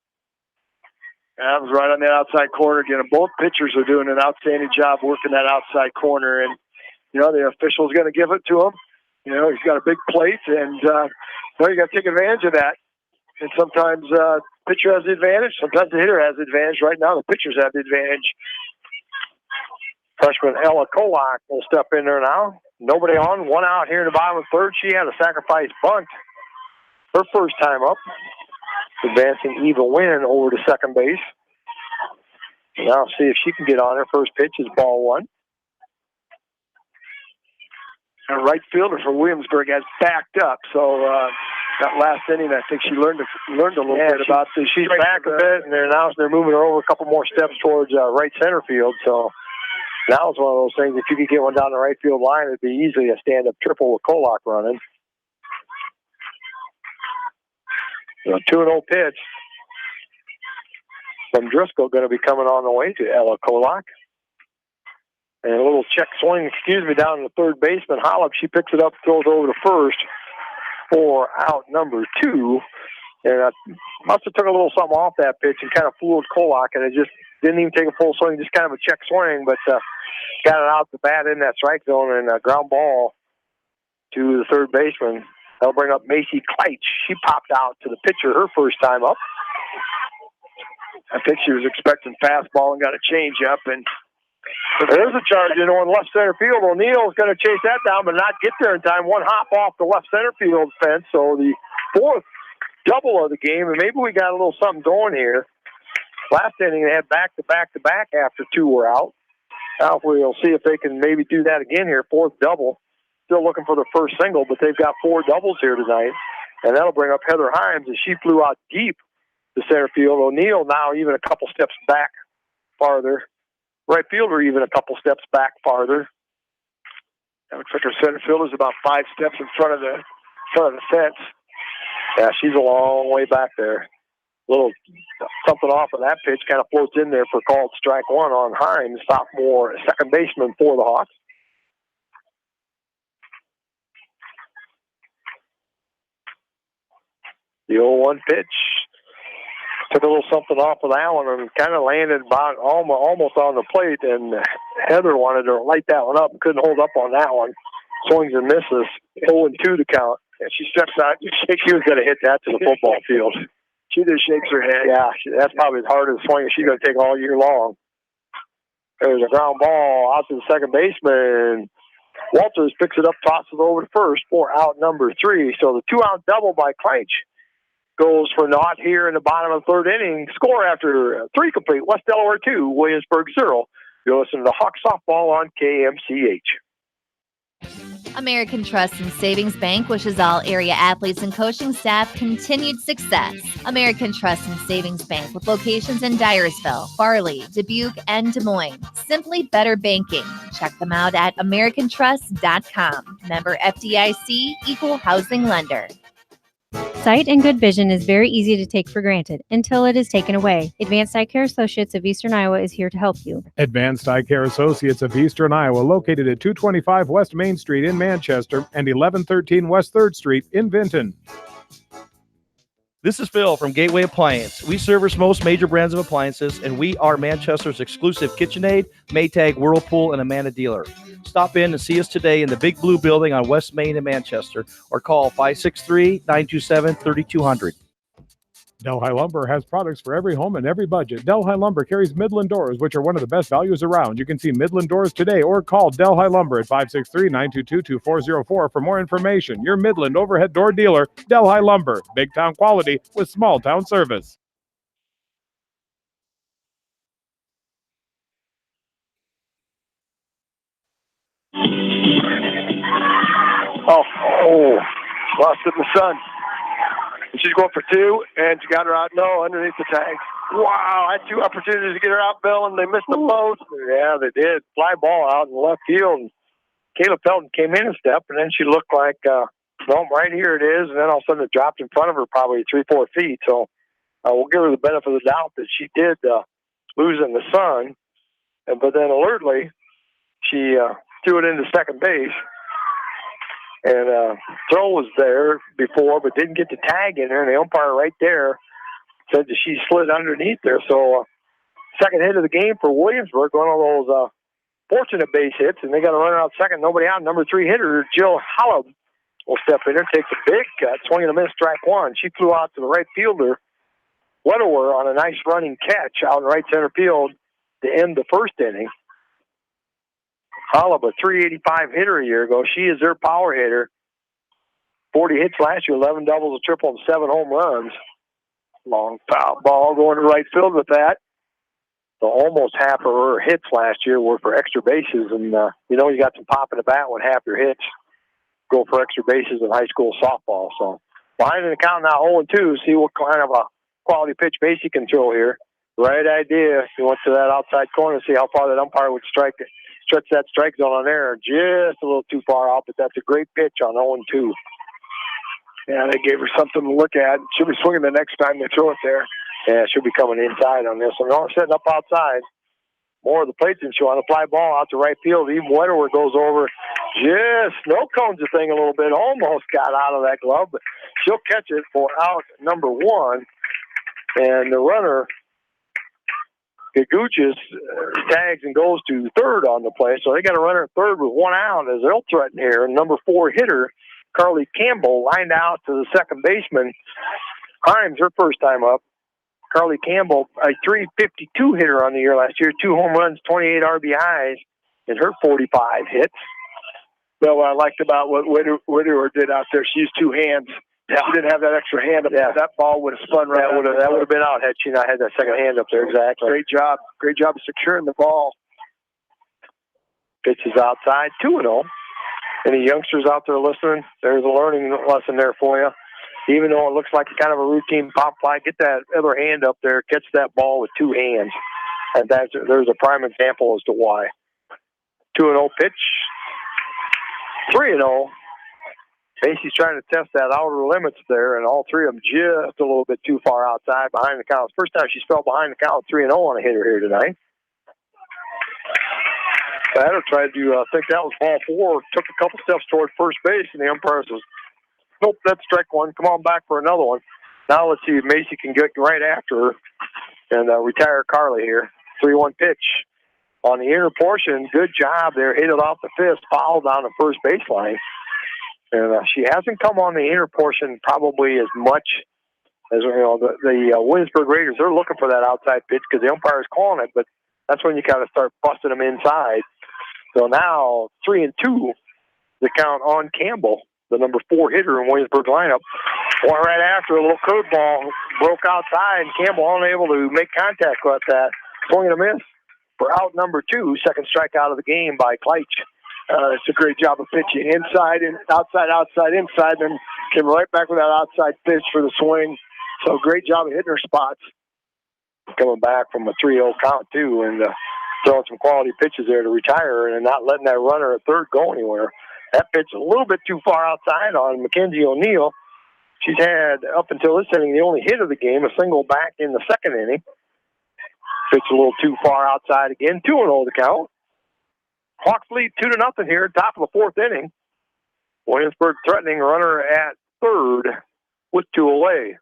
That was right on that outside corner again. Both pitchers are doing an outstanding job working that outside corner, and the official's going to give it to him. He's got a big plate, and you got to take advantage of that. And sometimes pitcher has the advantage, sometimes the hitter has the advantage. Right now, the pitchers have the advantage. Freshman Ella Kolak will step in there now. Nobody on, 1 out here in the bottom of the third. She had a sacrifice bunt her first time up, advancing Eva Wynn over to second base. Now see if she can get on her. First pitch is ball 1. A right fielder for Williamsburg has backed up, so that last inning, I think she learned a little bit about this. She's back a bit, and they're moving her over a couple more steps towards right center field. So now it's one of those things. If you could get one down the right field line, it'd be easily a stand-up triple with Kolak running. 2-0 pitch from Driscoll going to be coming on the way to Ella Kolak. And a little check swing, down to the third baseman. Hollop, she picks it up, throws over to first for out number 2. And must have took a little something off that pitch and kind of fooled Kolak, and it just didn't even take a full swing, just kind of a check swing, but got it out the bat in that strike zone, and a ground ball to the third baseman. That'll bring up Macy Kleitsch. She popped out to the pitcher her first time up. I think she was expecting fastball and got a change up, and there's a charge in on left center field. O'Neill's going to chase that down, but not get there in time. One hop off the left center field fence, so the 4th double of the game, and maybe we got a little something going here. Last inning, they had back-to-back-to-back after 2 were out. Now we'll see if they can maybe do that again here. 4th double. Still looking for the first single, but they've got 4 doubles here tonight. And that'll bring up Heather Himes as she flew out deep to center field. O'Neill now even a couple steps back farther. Right fielder even a couple steps back farther. That looks like her center fielder's about 5 steps in front of the fence. Yeah, she's a long way back there. Little something off of that pitch kind of floats in there for called strike 1 on Himes, sophomore second baseman for the Hawks. The 0-1 pitch. Took a little something off of that one and kind of landed about almost on the plate, and Heather wanted to light that one up and couldn't hold up on that one. Swings and misses. 0-2 to count. And she steps out. She was going to hit that to the football field. She just shakes her head. Yeah, that's probably the hardest swing she's going to take all year long. There's a ground ball out to the second baseman. Walters picks it up, tosses it over to first for out number 3. So the 2-out double by Kleitsch goes for naught here in the bottom of the 3rd inning. Score after 3 complete. West Delaware 2, Williamsburg 0. You're listening to Hawk Softball on KMCH. American Trust and Savings Bank wishes all area athletes and coaching staff continued success. American Trust and Savings Bank with locations in Dyersville, Farley, Dubuque, and Des Moines. Simply better banking. Check them out at americantrust.com. Member FDIC, equal housing lender. Sight and good vision is very easy to take for granted until it is taken away. Advanced Eye Care Associates of Eastern Iowa is here to help you. Advanced Eye Care Associates of Eastern Iowa, located at 225 West Main Street in Manchester and 1113 West 3rd Street in Vinton. This is Phil from Gateway Appliance. We service most major brands of appliances, and we are Manchester's exclusive KitchenAid, Maytag, Whirlpool, and Amana dealer. Stop in and see us today in the Big Blue Building on West Main in Manchester, or call 563-927-3200. Delhi Lumber has products for every home and every budget. Delhi Lumber carries Midland doors, which are one of the best values around. You can see Midland doors today or call Delhi Lumber at 563-922-2404 for more information. Your Midland overhead door dealer, Delhi Lumber. Big town quality with small town service. Oh, lost it in the sun. She's going for 2, and she got her out. No, underneath the tag. Wow, I had 2 opportunities to get her out, Bill, and they missed them both. Yeah, they did. Fly ball out in the left field. Caleb Felton came in a step, and then she looked like, well, right here it is, and then all of a sudden it dropped in front of her probably 3-4 feet. So we'll give her the benefit of the doubt that she did lose in the sun. But then alertly, she threw it into second base. And throw was there before, but didn't get the tag in there. And the umpire right there said that she slid underneath there. So second hit of the game for Williamsburg, one of those fortunate base hits. And they got a runner out second, nobody out. Number 3 hitter, Jill Hollop, will step in there, takes a big cut, swing and a miss, strike 1. She flew out to the right fielder, Wedower, on a nice running catch out in right center field to end the first inning. Hollop, a 385 hitter a year ago. She is their power hitter. 40 hits last year, 11 doubles, a triple, and 7 home runs. Long foul ball going to right field with that. So almost half of her hits last year were for extra bases. And, you got some pop in the bat when half your hits go for extra bases in high school softball. So behind the count now 0-2. See what kind of a quality pitch base he can throw here. Right idea. He went to that outside corner to see how far that umpire would stretch that strike zone on there. Just a little too far out, but that's a great pitch on 0-2. Yeah, they gave her something to look at. She'll be swinging the next time they throw it there. Yeah, she'll be coming inside on this one. No, setting up outside. more of the plates than she wanted. Fly ball out to right field. Even Weatherward goes over. Just snow cones the thing a little bit. Almost got out of that glove, but she'll catch it for out number 1. And the runner, Gaguchis, tags and goes to third on the play. So they got a runner at third with 1 out as they'll threaten here. And number 4 hitter, Carly Campbell, lined out to the second baseman. Himes, her first time up. Carly Campbell, a .352 hitter on the year last year, 2 home runs, 28 RBIs in her 45 hits. Well, what I liked about what Whittier did out there, she used 2 hands. Yeah. She didn't have that extra hand up there. That ball would have spun right. That would have been out had she not had that second hand up there. Exactly. Great job of securing the ball. Pitch is outside, 2-0. Any youngsters out there listening? There's a learning lesson there for you. Even though it looks like kind of a routine pop fly, get that other hand up there, catch that ball with 2 hands. And there's a prime example as to why. 2-0 pitch. 3-0. Macy's trying to test that outer limits there, and all 3 of them just a little bit too far outside behind the count. First time she's fell behind the count 3-0 on a hitter here tonight. Batter tried to think that was ball 4, took a couple steps toward first base, and the umpire says, nope, that's strike 1. Come on back for another one. Now let's see if Macy can get right after her and retire Carly here. 3-1 pitch on the inner portion. Good job there. Hit it off the fist, foul down the first baseline. And she hasn't come on the inner portion probably as much as, the Williamsburg Raiders. They're looking for that outside pitch because the umpire is calling it, but that's when you kind of start busting them inside. So now 3-2, the count on Campbell, the number 4 hitter in Williamsburg lineup. One right after, a little curveball broke outside, and Campbell unable to make contact with that. Swing and a miss for out number 2, second strikeout of the game by Kleitch. It's a great job of pitching inside and outside, inside, then came right back with that outside pitch for the swing. So great job of hitting her spots. Coming back from a 3-0 count, too, and throwing some quality pitches there to retire her and not letting that runner at third go anywhere. That pitch a little bit too far outside on Mackenzie O'Neill. She's had, up until this inning, the only hit of the game, a single back in the second inning. Pitch a little too far outside again. 2-0 the count. Hawks lead 2-0 here, top of the 4th inning. Williamsburg threatening runner at third with 2 away.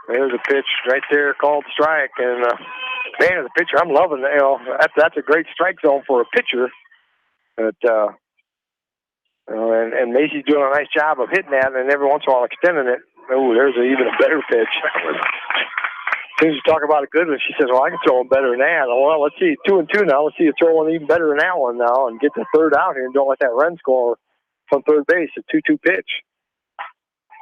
There's a pitch right there called strike, and man, as a pitcher, I'm loving it. That's a great strike zone for a pitcher. But and Macy's doing a nice job of hitting that, and every once in a while extending it. Oh, there's even a better pitch. As soon as you talk about a good one, she says, well, I can throw one better than that. Well, let's see, 2-2 now. Let's see you throw one even better than that one now and get the third out here and don't let that run score from third base. A 2-2 pitch.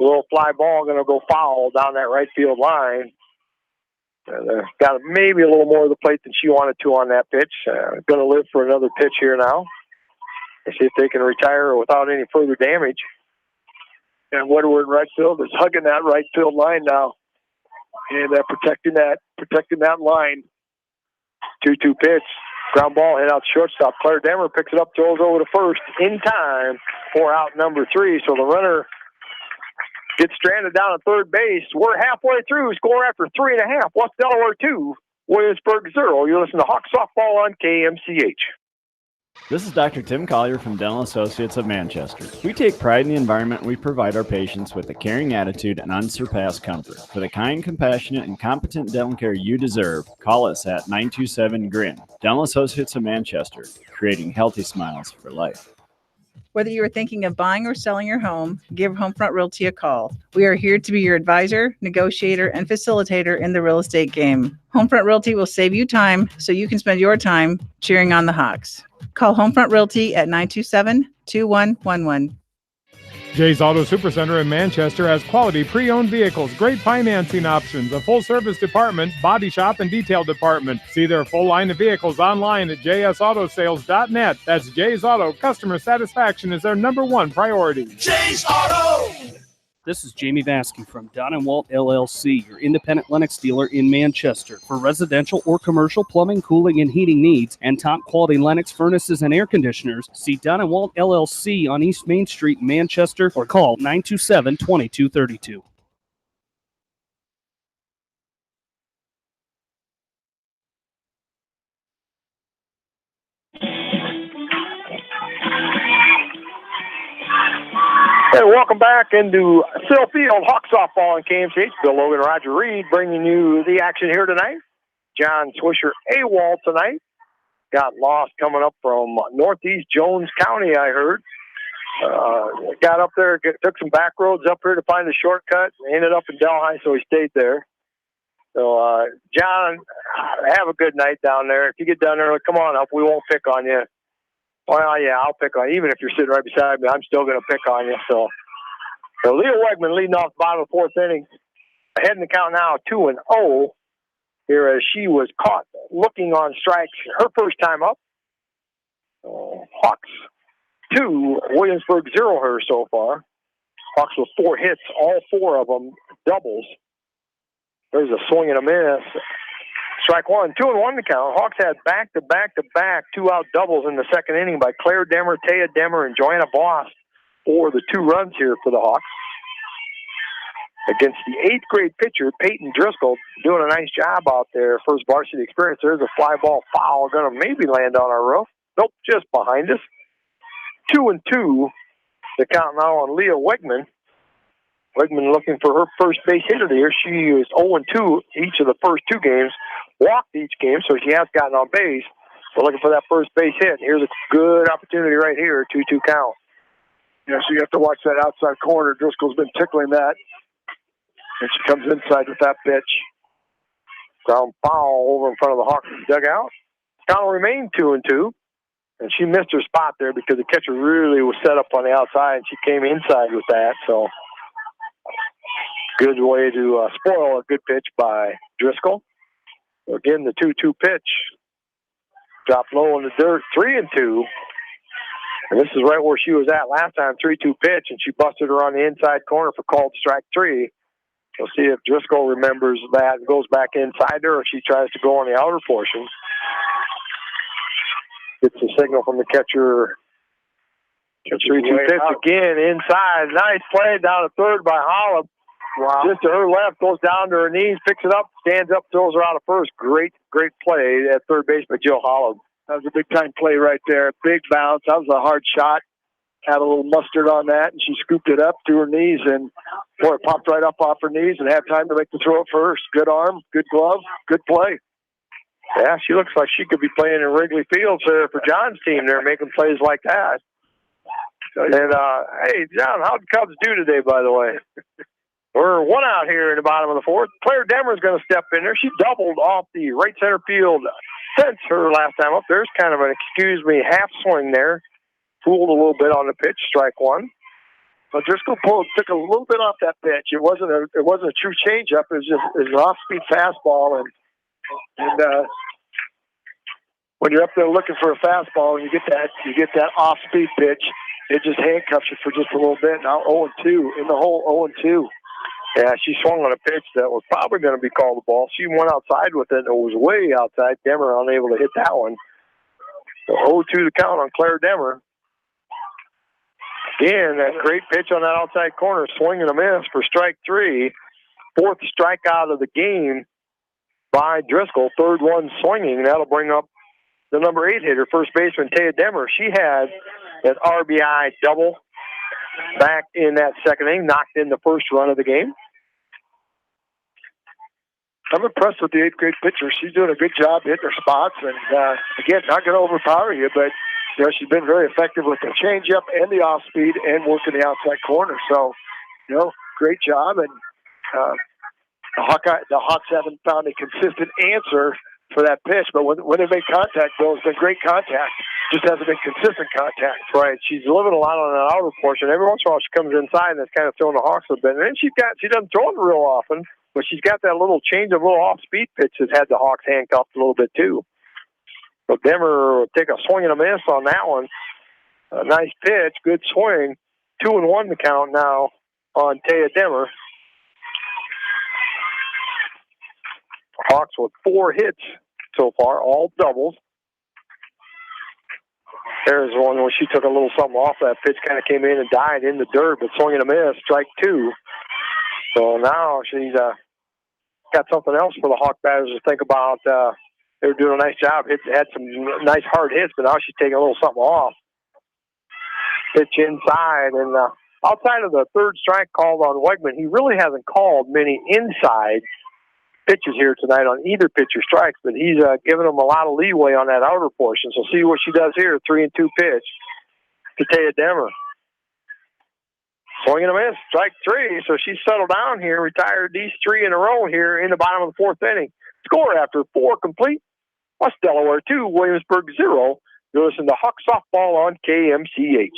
A little fly ball going to go foul down that right field line. Got maybe a little more of the plate than she wanted to on that pitch. Going to live for another pitch here now. Let's see if they can retire her without any further damage. And Woodward right field is hugging that right field line now. And protecting that line. 2-2 pitch. Ground ball hit out shortstop. Claire Demmer picks it up, throws over to first in time for out number 3. So the runner gets stranded down at third base. We're halfway through. Score after 3.5. West Delaware 2, Williamsburg 0. You're listening to Hawk Softball on KMCH. This is Dr. Tim Collier from Dental Associates of Manchester. We take pride in the environment we provide our patients with a caring attitude and unsurpassed comfort. For the kind, compassionate, and competent dental care you deserve, call us at 927-GRIN. Dental Associates of Manchester, creating healthy smiles for life. Whether you are thinking of buying or selling your home, give Homefront Realty a call. We are here to be your advisor, negotiator, and facilitator in the real estate game. Homefront Realty will save you time so you can spend your time cheering on the Hawks. Call Homefront Realty at 927-2111. Jay's Auto Supercenter in Manchester has quality pre-owned vehicles, great financing options, a full-service department, body shop, and detail department. See their full line of vehicles online at jsautosales.net. That's Jay's Auto. Customer satisfaction is their #1 priority. Jay's Auto! This is Jamie Vasky from Don & Walt LLC, your independent Lennox dealer in Manchester. For residential or commercial plumbing, cooling, and heating needs, and top-quality Lennox furnaces and air conditioners, see Don & Walt LLC on East Main Street, Manchester, or call 927-2232. And welcome back into Sill Field, Hawk softball and KMCH. Bill Logan, Roger Reed bringing you the action here tonight. John Swisher AWOL tonight. Got lost coming up from northeast Jones County, I heard. Got up there, took some back roads up here to find a shortcut. Ended up in Delhi, so he stayed there. So, John, have a good night down there. If you get down there, come on up. We won't pick on you. Well, yeah, I'll pick on you. Even if you're sitting right beside me, I'm still going to pick on you. So Leah Wegman leading off the bottom of the fourth inning. Ahead in the count now, 2-0. Here as she was caught looking on strikes her first time up. Hawks 2, Williamsburg 0 her so far. Hawks with 4 hits, all 4 of them doubles. There's a swing and a miss. Strike 1, 2-1 the count. Hawks had back-to-back 2-out doubles in the second inning by Claire Demmer, Taya Demmer, and Joanna Boss for the 2 runs here for the Hawks. Against the 8th grade pitcher, Peyton Driscoll, doing a nice job out there. First varsity experience. There's a fly ball foul going to maybe land on our roof. Nope, just behind us. 2-2. The count now on Leah Wegman. Wegman looking for her first base hit of the year. She is 0-2 each of the first 2 games. Walked each game, so she has gotten on base. We're looking for that first base hit. Here's a good opportunity right here, 2-2 count. Yeah, so you have to watch that outside corner. Driscoll's been tickling that. And she comes inside with that pitch. Ground foul over in front of the Hawks dugout. Count will remain 2-2. And she missed her spot there because the catcher really was set up on the outside, and she came inside with that. So good way to spoil a good pitch by Driscoll. Again, the 2-2 pitch. Dropped low in the dirt, 3-2. And this is right where she was at last time, 3-2 pitch, and she busted her on the inside corner for called strike 3. We'll see if Driscoll remembers that and goes back inside her, or she tries to go on the outer portion. Gets a signal from the catcher. 3-2 pitch again inside. Nice play down to third by Hollop. Wow. Just to her left, goes down to her knees, picks it up, stands up, throws her out of first. Great play at third base by Jill Hollop. That was a big-time play right there. Big bounce. That was a hard shot. Had a little mustard on that, and she scooped it up to her knees, and boy, it popped right up off her knees and had time to make the throw at first. Good arm, good glove, good play. Yeah, she looks like she could be playing in Wrigley Field for John's team. They're making plays like that. And, hey, John, how'd the Cubs do today, by the way? We're 1 out here in the bottom of the fourth. Claire Demmer's going to step in there. She doubled off the right center field fence her last time up. There's kind of an, half swing there. Fooled a little bit on the pitch, strike 1. But Driscoll took a little bit off that pitch. It wasn't a true changeup. It was an off-speed fastball, and when you're up there looking for a fastball and you get that off-speed pitch, it just handcuffs you for just a little bit. Now 0-2 in the hole, 0-2. Yeah, she swung on a pitch that was probably going to be called a ball. She went outside with it, and it was way outside. Demmer unable to hit that one. So 0-2 the count on Claire Demmer. Again, that great pitch on that outside corner, swing and a miss for strike 3. 4th strikeout of the game by Driscoll. 3rd one swinging. That'll bring up the number 8 hitter, first baseman Taya Demmer. She had an RBI double back in that second inning, knocked in the first run of the game. I'm impressed with the 8th grade pitcher. She's doing a good job hitting her spots, and again, not going to overpower you, but she's been very effective with the changeup and the off speed and working the outside corner. So, great job. And the Hawks haven't found a consistent answer for that pitch, but when they make contact, Bill, it's been great contact. Just hasn't been consistent contact. Right. She's living a lot on that outer portion. Every once in a while, she comes inside and it's kind of throwing the Hawks a bit. And then she doesn't throw it real often, but she's got that little change of little off-speed pitch that's had the Hawks handcuffed a little bit too. So Demmer will take a swing and a miss on that one. A nice pitch, good swing. 2-1 the count now on Taya Demmer. Hawks with 4 hits so far, all doubles. There's one where she took a little something off that pitch, kind of came in and died in the dirt, but swing and a miss, strike 2. So now she's got something else for the Hawk batters to think about. They were doing a nice job. Had some nice hard hits, but now she's taking a little something off. Pitch inside, and outside of the third strike called on Wegman, he really hasn't called many inside pitches here tonight on either pitcher strikes, but he's giving them a lot of leeway on that outer portion. So see what she does here. 3-2 pitch to Taya Demmer. Swing and a miss, strike 3. So she's settled down here, retired these 3 in a row here in the bottom of the 4th inning. Score after 4 complete. West Delaware 2, Williamsburg 0. You listen to Hawk Softball on KMCH.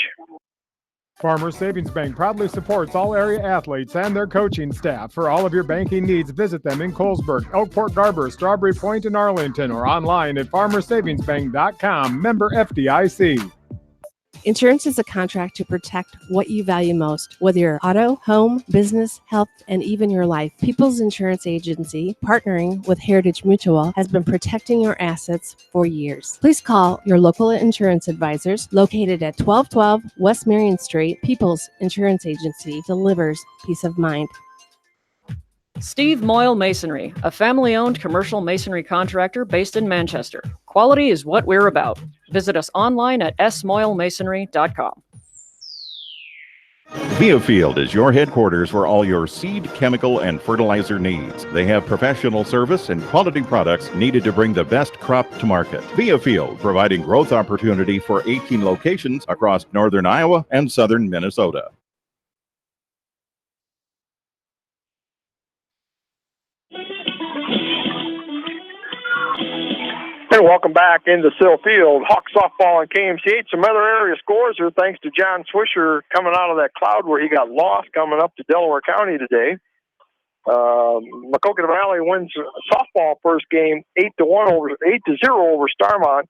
Farmers Savings Bank proudly supports all area athletes and their coaching staff. For all of your banking needs, visit them in Colesburg, Elkport Garber, Strawberry Point, and Arlington, or online at farmersavingsbank.com. Member FDIC. Insurance is a contract to protect what you value most, whether you're auto, home, business, health, and even your life. People's Insurance Agency, partnering with Heritage Mutual, has been protecting your assets for years. Please call your local insurance advisors located at 1212 West Marion Street. People's Insurance Agency delivers peace of mind. Steve Moyle Masonry, a family-owned commercial masonry contractor based in Manchester. Quality is what we're about. Visit us online at smoylemasonry.com. Viafield is your headquarters for all your seed, chemical, and fertilizer needs. They have professional service and quality products needed to bring the best crop to market. Viafield, providing growth opportunity for 18 locations across northern Iowa and southern Minnesota. And welcome back into Sill Field. Hawk Softball on KMCH. Some other area scores are thanks to John Swisher coming out of that cloud where he got lost coming up to Delaware County today. Maquoketa Valley wins softball first game 8-0 over Starmont.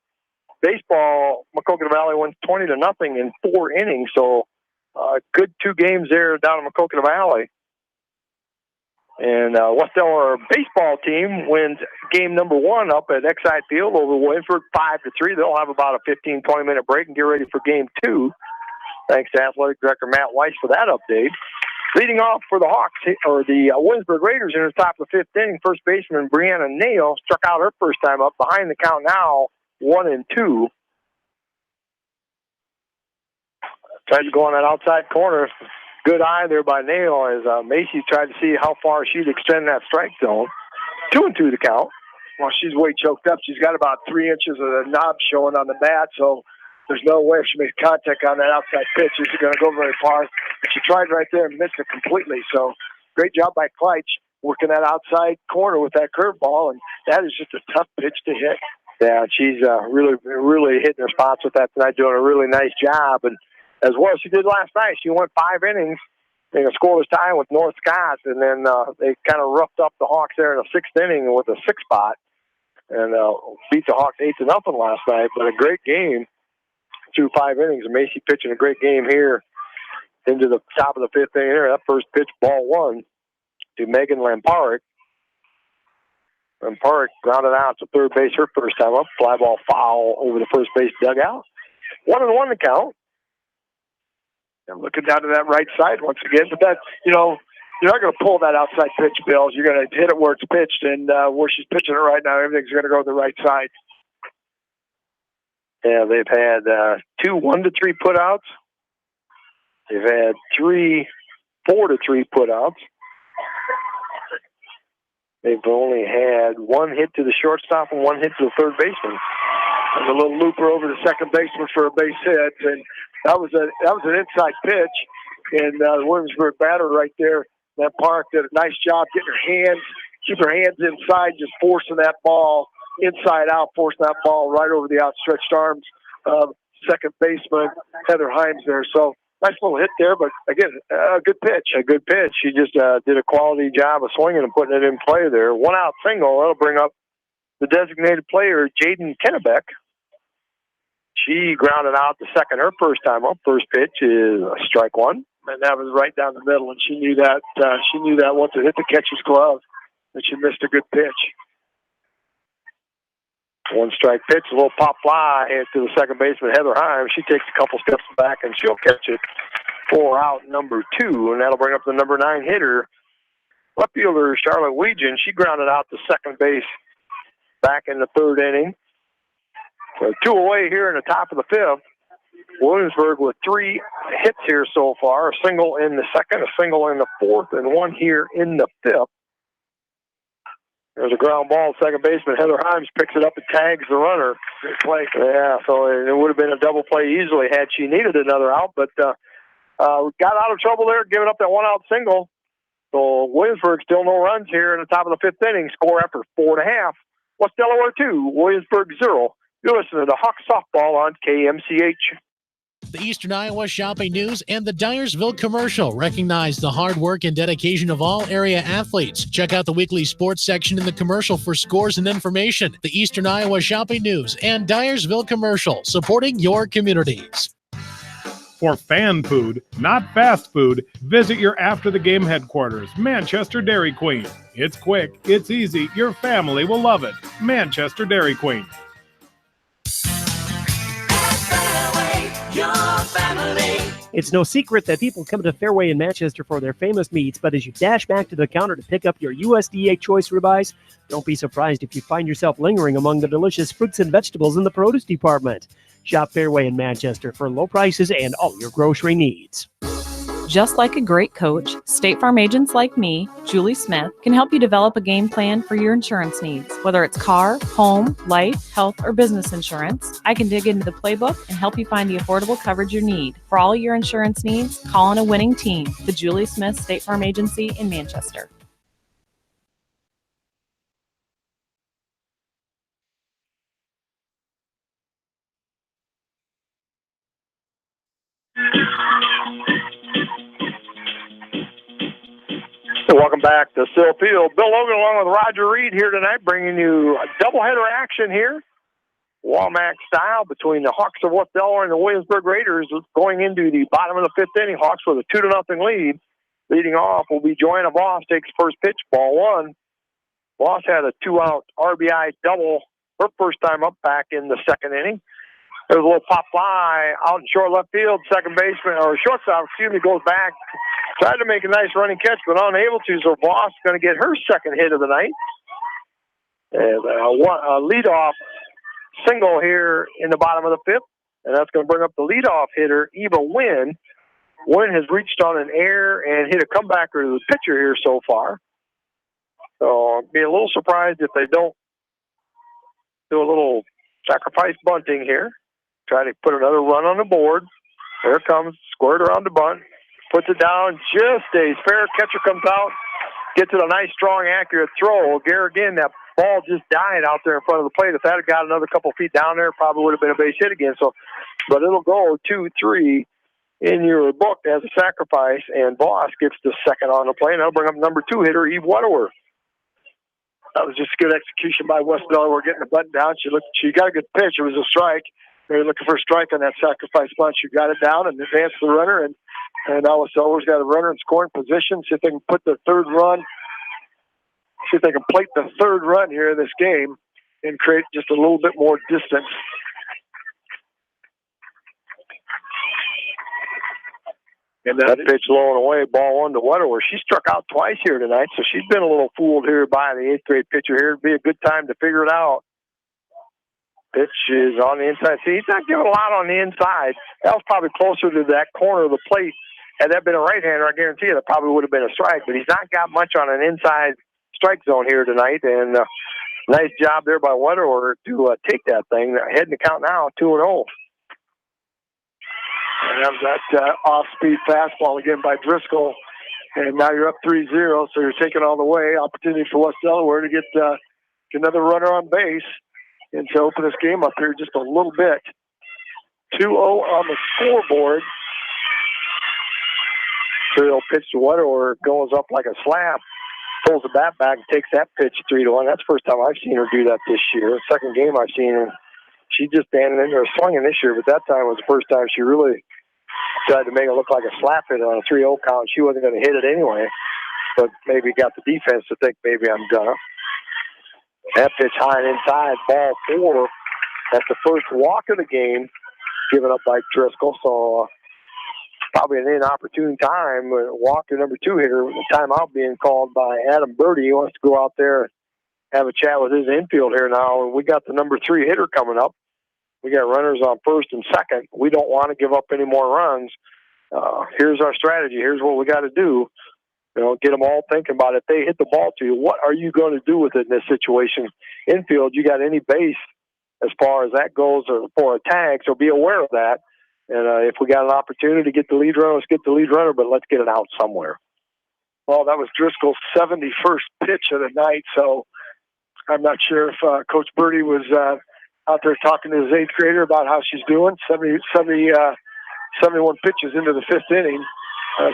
Baseball, Maquoketa Valley wins 20-0 in 4 innings. So good 2 games there down in Maquoketa Valley. And West Delaware baseball team wins game number 1 up at Exide Field over Williamsburg 5-3. They'll have about a 15-20 minute break and get ready for game 2. Thanks to Athletic Director Matt Weiss for that update. Leading off for the Hawks, or the Williamsburg Raiders in the top of the 5th inning, first baseman Brianna Nail struck out her first time up, behind the count now 1-2. Tried to go on that outside corner. Good eye there by Nail as Macy tried to see how far she'd extend that strike zone. 2-2 the count. Well, she's way choked up. She's got about 3 inches of the knob showing on the bat, so there's no way if she makes contact on that outside pitch, she's going to go very far. But she tried right there and missed it completely. So great job by Kleitsch working that outside corner with that curveball, and that is just a tough pitch to hit. Yeah, she's really hitting her spots with that tonight, doing a really nice job. And as well as she did last night, she went 5 innings in a scoreless tie with North Scott, and then they kind of roughed up the Hawks there in the 6th inning with a 6 spot, and beat the Hawks 8-0 last night. But a great game through 5 innings. And Macy pitching a great game here into the top of the 5th inning. That first pitch, ball 1 to Megan Lamparic. Lamparic grounded out to third base her first time up. Fly ball foul over the first base dugout. 1-1 the count. I'm looking down to that right side once again, but that, you're not going to pull that outside pitch, Bill. You're going to hit it where it's pitched, and where she's pitching it right now, everything's going to go to the right side. Yeah, they've had 2 1-3 putouts. They've had 3 4-3 putouts. They've only had 1 hit to the shortstop and 1 hit to the third baseman. There's a little looper over the second baseman for a base hit, and that was an inside pitch, and the Williamsburg batter right there, that Park did a nice job keep her hands inside, just forcing that ball inside out, forcing that ball right over the outstretched arms of second baseman Heather Himes there. So nice little hit there, but again, a good pitch. A good pitch. She just did a quality job of swinging and putting it in play there. 1 out single. That'll bring up the designated player, Jaden Kennebeck. She grounded out the second her first time up. First pitch is strike 1, and that was right down the middle, and she knew that. She knew that once it hit the catcher's glove that she missed a good pitch. 1 strike pitch, a little pop fly to the second baseman, Heather Himes. She takes a couple steps back, and she'll catch it for out number 2, and that'll bring up the number 9 hitter, left fielder Charlotte Weegan. She grounded out to second base back in the 3rd inning. So 2 away here in the top of the 5th. Williamsburg with 3 hits here so far, a single in the second, a single in the fourth, and one here in the fifth. There's a ground ball. Second baseman Heather Himes picks it up and tags the runner. Good play. Yeah, so it would have been a double play easily had she needed another out, but got out of trouble there, giving up that 1-out single. So Williamsburg still no runs here in the top of the fifth inning. Score after 4.5. West Delaware 2, Williamsburg 0. You're listening to Hawk Softball on KMCH. The Eastern Iowa Shopping News and the Dyersville Commercial recognize the hard work and dedication of all area athletes. Check out the weekly sports section in the commercial for scores and information. The Eastern Iowa Shopping News and Dyersville Commercial, supporting your communities. For fan food, not fast food, visit your after-the-game headquarters, Manchester Dairy Queen. It's quick, it's easy, your family will love it. Manchester Dairy Queen. It's no secret that people come to Fairway in Manchester for their famous meats, but as you dash back to the counter to pick up your USDA choice ribeyes, don't be surprised if you find yourself lingering among the delicious fruits and vegetables in the produce department. Shop Fairway in Manchester for low prices and all your grocery needs. Just like a great coach, State Farm agents like me, Julie Smith, can help you develop a game plan for your insurance needs. Whether it's car, home, life, health, or business insurance, I can dig into the playbook and help you find the affordable coverage you need. For all your insurance needs, call on a winning team. The Julie Smith State Farm Agency in Manchester. Welcome back to Sill Field. Bill Logan along with Roger Reed here tonight, bringing you a doubleheader action here, Womack style, between the Hawks of West Delaware and the Williamsburg Raiders going into the bottom of the fifth inning. Hawks with a 2-0 lead. Leading off will be Joanna Voss, takes first pitch, ball one. Voss had a 2-out RBI double her first time up back in the second inning. There's a little pop fly out in short left field. Second baseman, or shortstop, goes back. Tried to make a nice running catch, but unable to. So Voss going to get her second hit of the night. And a leadoff single here in the bottom of the fifth. And that's going to bring up the leadoff hitter, Eva Wynn. Wynn has reached on an air and hit a comebacker to the pitcher here so far. So I'd be a little surprised if they don't do a little sacrifice bunting here. Try to put another run on the board. There it comes, squared around the bunt. Puts it down, just stays fair. Catcher comes out, gets it a nice, strong, accurate throw. Again, that ball just died out there in front of the plate. If that had got another couple feet down there, probably would have been a base hit again. So, but it'll go 2-3 in your book as a sacrifice, and Voss gets the second on the play, and that'll bring up number 2 hitter, Eve Waterworth. That was just good execution by West Delaware, getting the button down. She got a good pitch. It was a strike. They were looking for a strike on that sacrifice bunch. She got it down and advanced the runner, and now West Delaware's got a runner in scoring position. See if they can put the third run. See if they can plate the third run here in this game and create just a little bit more distance. And that pitch low and away, ball one to Waterworth. She struck out twice here tonight, so she's been a little fooled here by the eighth grade pitcher here. It'd be a good time to figure it out. Pitch is on the inside. See, he's not giving a lot on the inside. That was probably closer to that corner of the plate. Had that been a right-hander, I guarantee you that probably would have been a strike. But he's not got much on an inside strike zone here tonight. And nice job there by Waterworth to take that thing. Heading to count now, 2-0. And that was that off-speed fastball again by Driscoll. And now you're up 3-0, so you're taking all the way. Opportunity for West Delaware to get another runner on base and to open this game up here just a little bit. 2-0 on the scoreboard. Trill pitch to Waterworth, goes up like a slap, pulls the bat back, and takes that pitch 3-1. That's the first time I've seen her do that this year. Second game I've seen her. She just standing in there swinging this year, but that time was the first time she really tried to make it look like a slap hit on a 3-0 count. She wasn't going to hit it anyway, but maybe got the defense to think maybe I'm gonna. That pitch high and inside, ball 4. That's the first walk of the game given up by Driscoll, so probably an inopportune time. Walk to number 2 hitter, the timeout being called by Adam Birdie. He wants to go out there and have a chat with his infield here now. And we got the number 3 hitter coming up. We got runners on first and second. We don't want to give up any more runs. Here's our strategy. Here's what we got to do. Get them all thinking about it. If they hit the ball to you, what are you going to do with it in this situation? Infield, you got any base as far as that goes or for a tag, so be aware of that. And if we got an opportunity to get the lead runner, let's get the lead runner, but let's get it out somewhere. Well, that was Driscoll's 71st pitch of the night, so I'm not sure if Coach Birdie was out there talking to his eighth grader about how she's doing. 71 pitches into the fifth inning.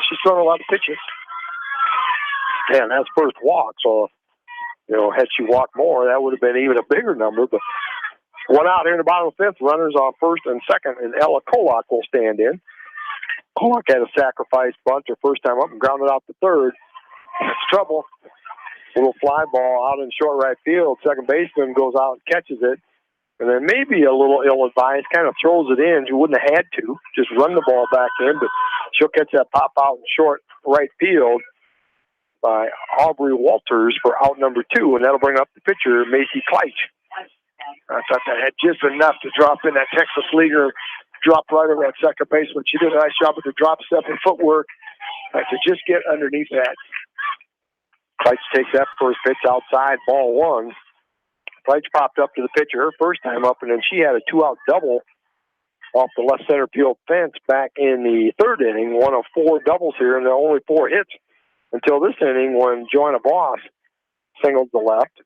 She's thrown a lot of pitches. And that's first walk, so, had she walked more, that would have been even a bigger number. But one out here in the bottom of the fifth, runners on first and second, and Ella Kolak will stand in. Kolak had a sacrifice bunt her first time up and grounded out to third. That's trouble. Little fly ball out in short right field. Second baseman goes out and catches it. And then maybe a little ill-advised, kind of throws it in. She wouldn't have had to, just run the ball back in, but she'll catch that pop out in short right field by Aubrey Walters for out number 2, and that'll bring up the pitcher, Macy Kleitch. I thought that had just enough to drop in. That Texas leader dropped right over that second baseman. She did a nice job with the drop step and footwork to just get underneath that. Kleitch takes that first pitch outside, ball 1. Kleitch popped up to the pitcher her first time up, and then she had a 2-out double off the left center field fence back in the third inning. One of 4 doubles here, and there are only 4 hits until this inning when Joanna Boss singled the left.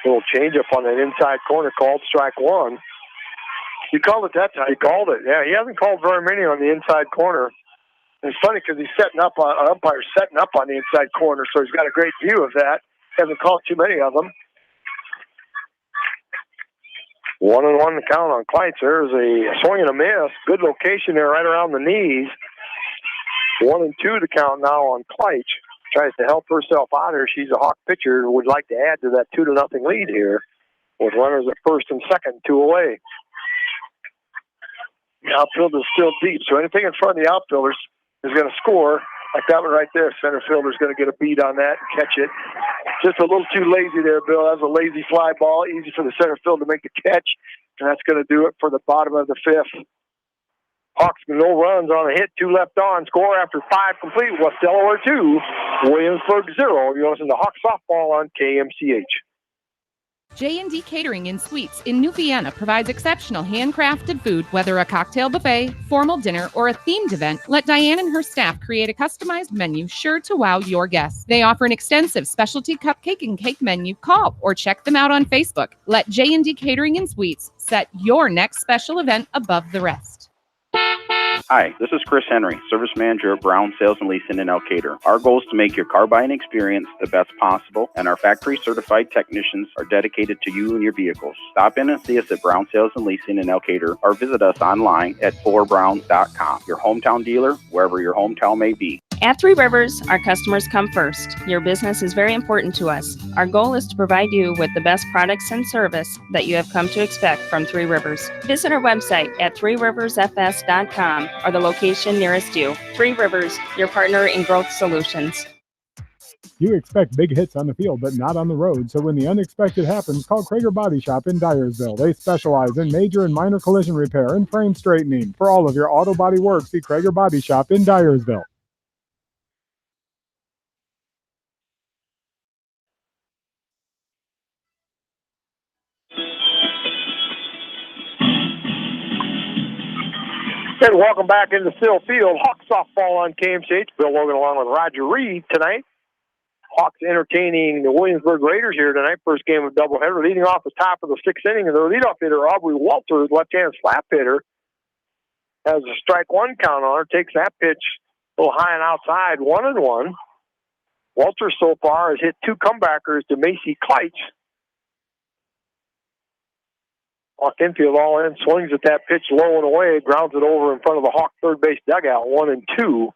A little changeup on that inside corner called strike 1. He called it that time. He called it. Yeah, he hasn't called very many on the inside corner. And it's funny because he's setting up on an umpire setting up on the inside corner, so he's got a great view of that. Hasn't called too many of them. 1-1 the count on Kleitz. There's a swing and a miss. Good location there right around the knees. 1-2 the count now on Kleitch. Tries to help herself out here. She's a Hawk pitcher who would like to add to that 2-0 lead here with runners at first and second, 2 away. The outfield is still deep, so anything in front of the outfielders is going to score. Like that one right there, center fielder's going to get a beat on that and catch it. Just a little too lazy there, Bill. That was a lazy fly ball. Easy for the center field to make the catch, and that's going to do it for the bottom of the fifth. Hawks with no runs on a hit, 2 left on. Score after 5 complete. West Delaware 2, Williamsburg 0. You're listening to Hawk softball on KMCH. J&D Catering and Suites in New Vienna provides exceptional handcrafted food, whether a cocktail buffet, formal dinner, or a themed event. Let Diane and her staff create a customized menu sure to wow your guests. They offer an extensive specialty cupcake and cake menu. Call or check them out on Facebook. Let J&D Catering and Suites set your next special event above the rest. Hi, this is Chris Henry, Service Manager of Brown Sales and Leasing in Elkader. Our goal is to make your car buying experience the best possible, and our factory-certified technicians are dedicated to you and your vehicles. Stop in and see us at Brown Sales and Leasing in Elkader, or visit us online at ForBrown.com. Your hometown dealer, wherever your hometown may be. At Three Rivers, our customers come first. Your business is very important to us. Our goal is to provide you with the best products and service that you have come to expect from Three Rivers. Visit our website at threeriversfs.com or the location nearest you. Three Rivers, your partner in growth solutions. You expect big hits on the field, but not on the road. So when the unexpected happens, call Krager Body Shop in Dyersville. They specialize in major and minor collision repair and frame straightening. For all of your auto body work, see Krager Body Shop in Dyersville. And welcome back into Still Field. Hawks softball on KMCH. Bill Logan along with Roger Reed tonight. Hawks entertaining the Williamsburg Raiders here tonight. First game of doubleheader. Leading off the top of the 6th inning, and their leadoff hitter, Aubrey Walters, left-hand slap hitter, has a strike 1 count on her. Takes that pitch a little high and outside, 1-1. Walters so far has hit 2 comebackers to Macy Kleitch. Hawk infield all in, swings at that pitch low and away, grounds it over in front of the Hawk third base dugout. 1-2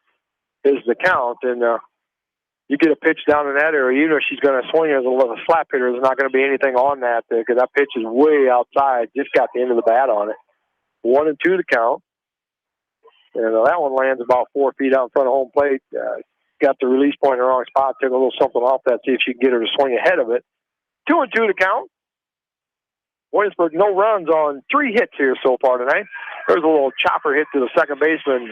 is the count, and you get a pitch down in that area, even if she's going to swing as a slap hitter, there's not going to be anything on that because that pitch is way outside. Just got the end of the bat on it. 1-2 the count, and that one lands about 4 feet out in front of home plate. Got the release point in the wrong spot, took a little something off that, see if she can get her to swing ahead of it. 2-2 to count. Williamsburg, no runs on 3 hits here so far tonight. There's a little chopper hit to the second baseman,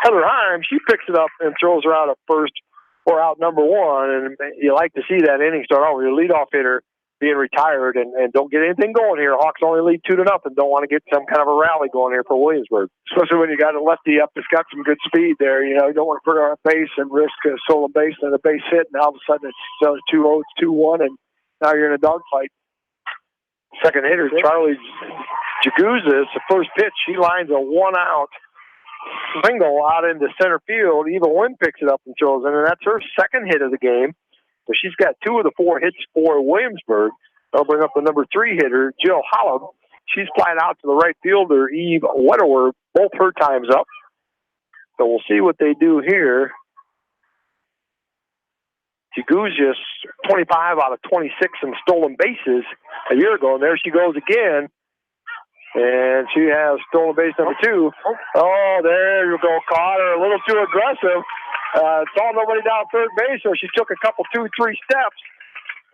Heather Heim. She picks it up and throws her out at first or out number 1. And you like to see that inning start off with your leadoff hitter being retired and don't get anything going here. Hawks only lead 2-0. Don't want to get some kind of a rally going here for Williamsburg. Especially when you got a lefty up that's got some good speed there. You know, you don't want to put her on a base and risk a stolen base and a base hit, and all of a sudden it's 2-0, it's 2-1, and now you're in a dogfight. Second hitter, Charlie Jaguzis, the first pitch, she lines a 1-out single out into center field. Eva Wynn picks it up and throws it, and that's her second hit of the game. So she's got 2 of the 4 hits for Williamsburg. I'll bring up the number 3 hitter, Jill Hollop. She's flying out to the right fielder, Eve Wetterwer. Both her times up. So we'll see what they do here. Jaguzis, 25 out of 26 in stolen bases a year ago, and there she goes again. And she has stolen base number 2. Oh, there you go. Caught her a little too aggressive. Saw nobody down third base, so she took a couple, 2-3 steps.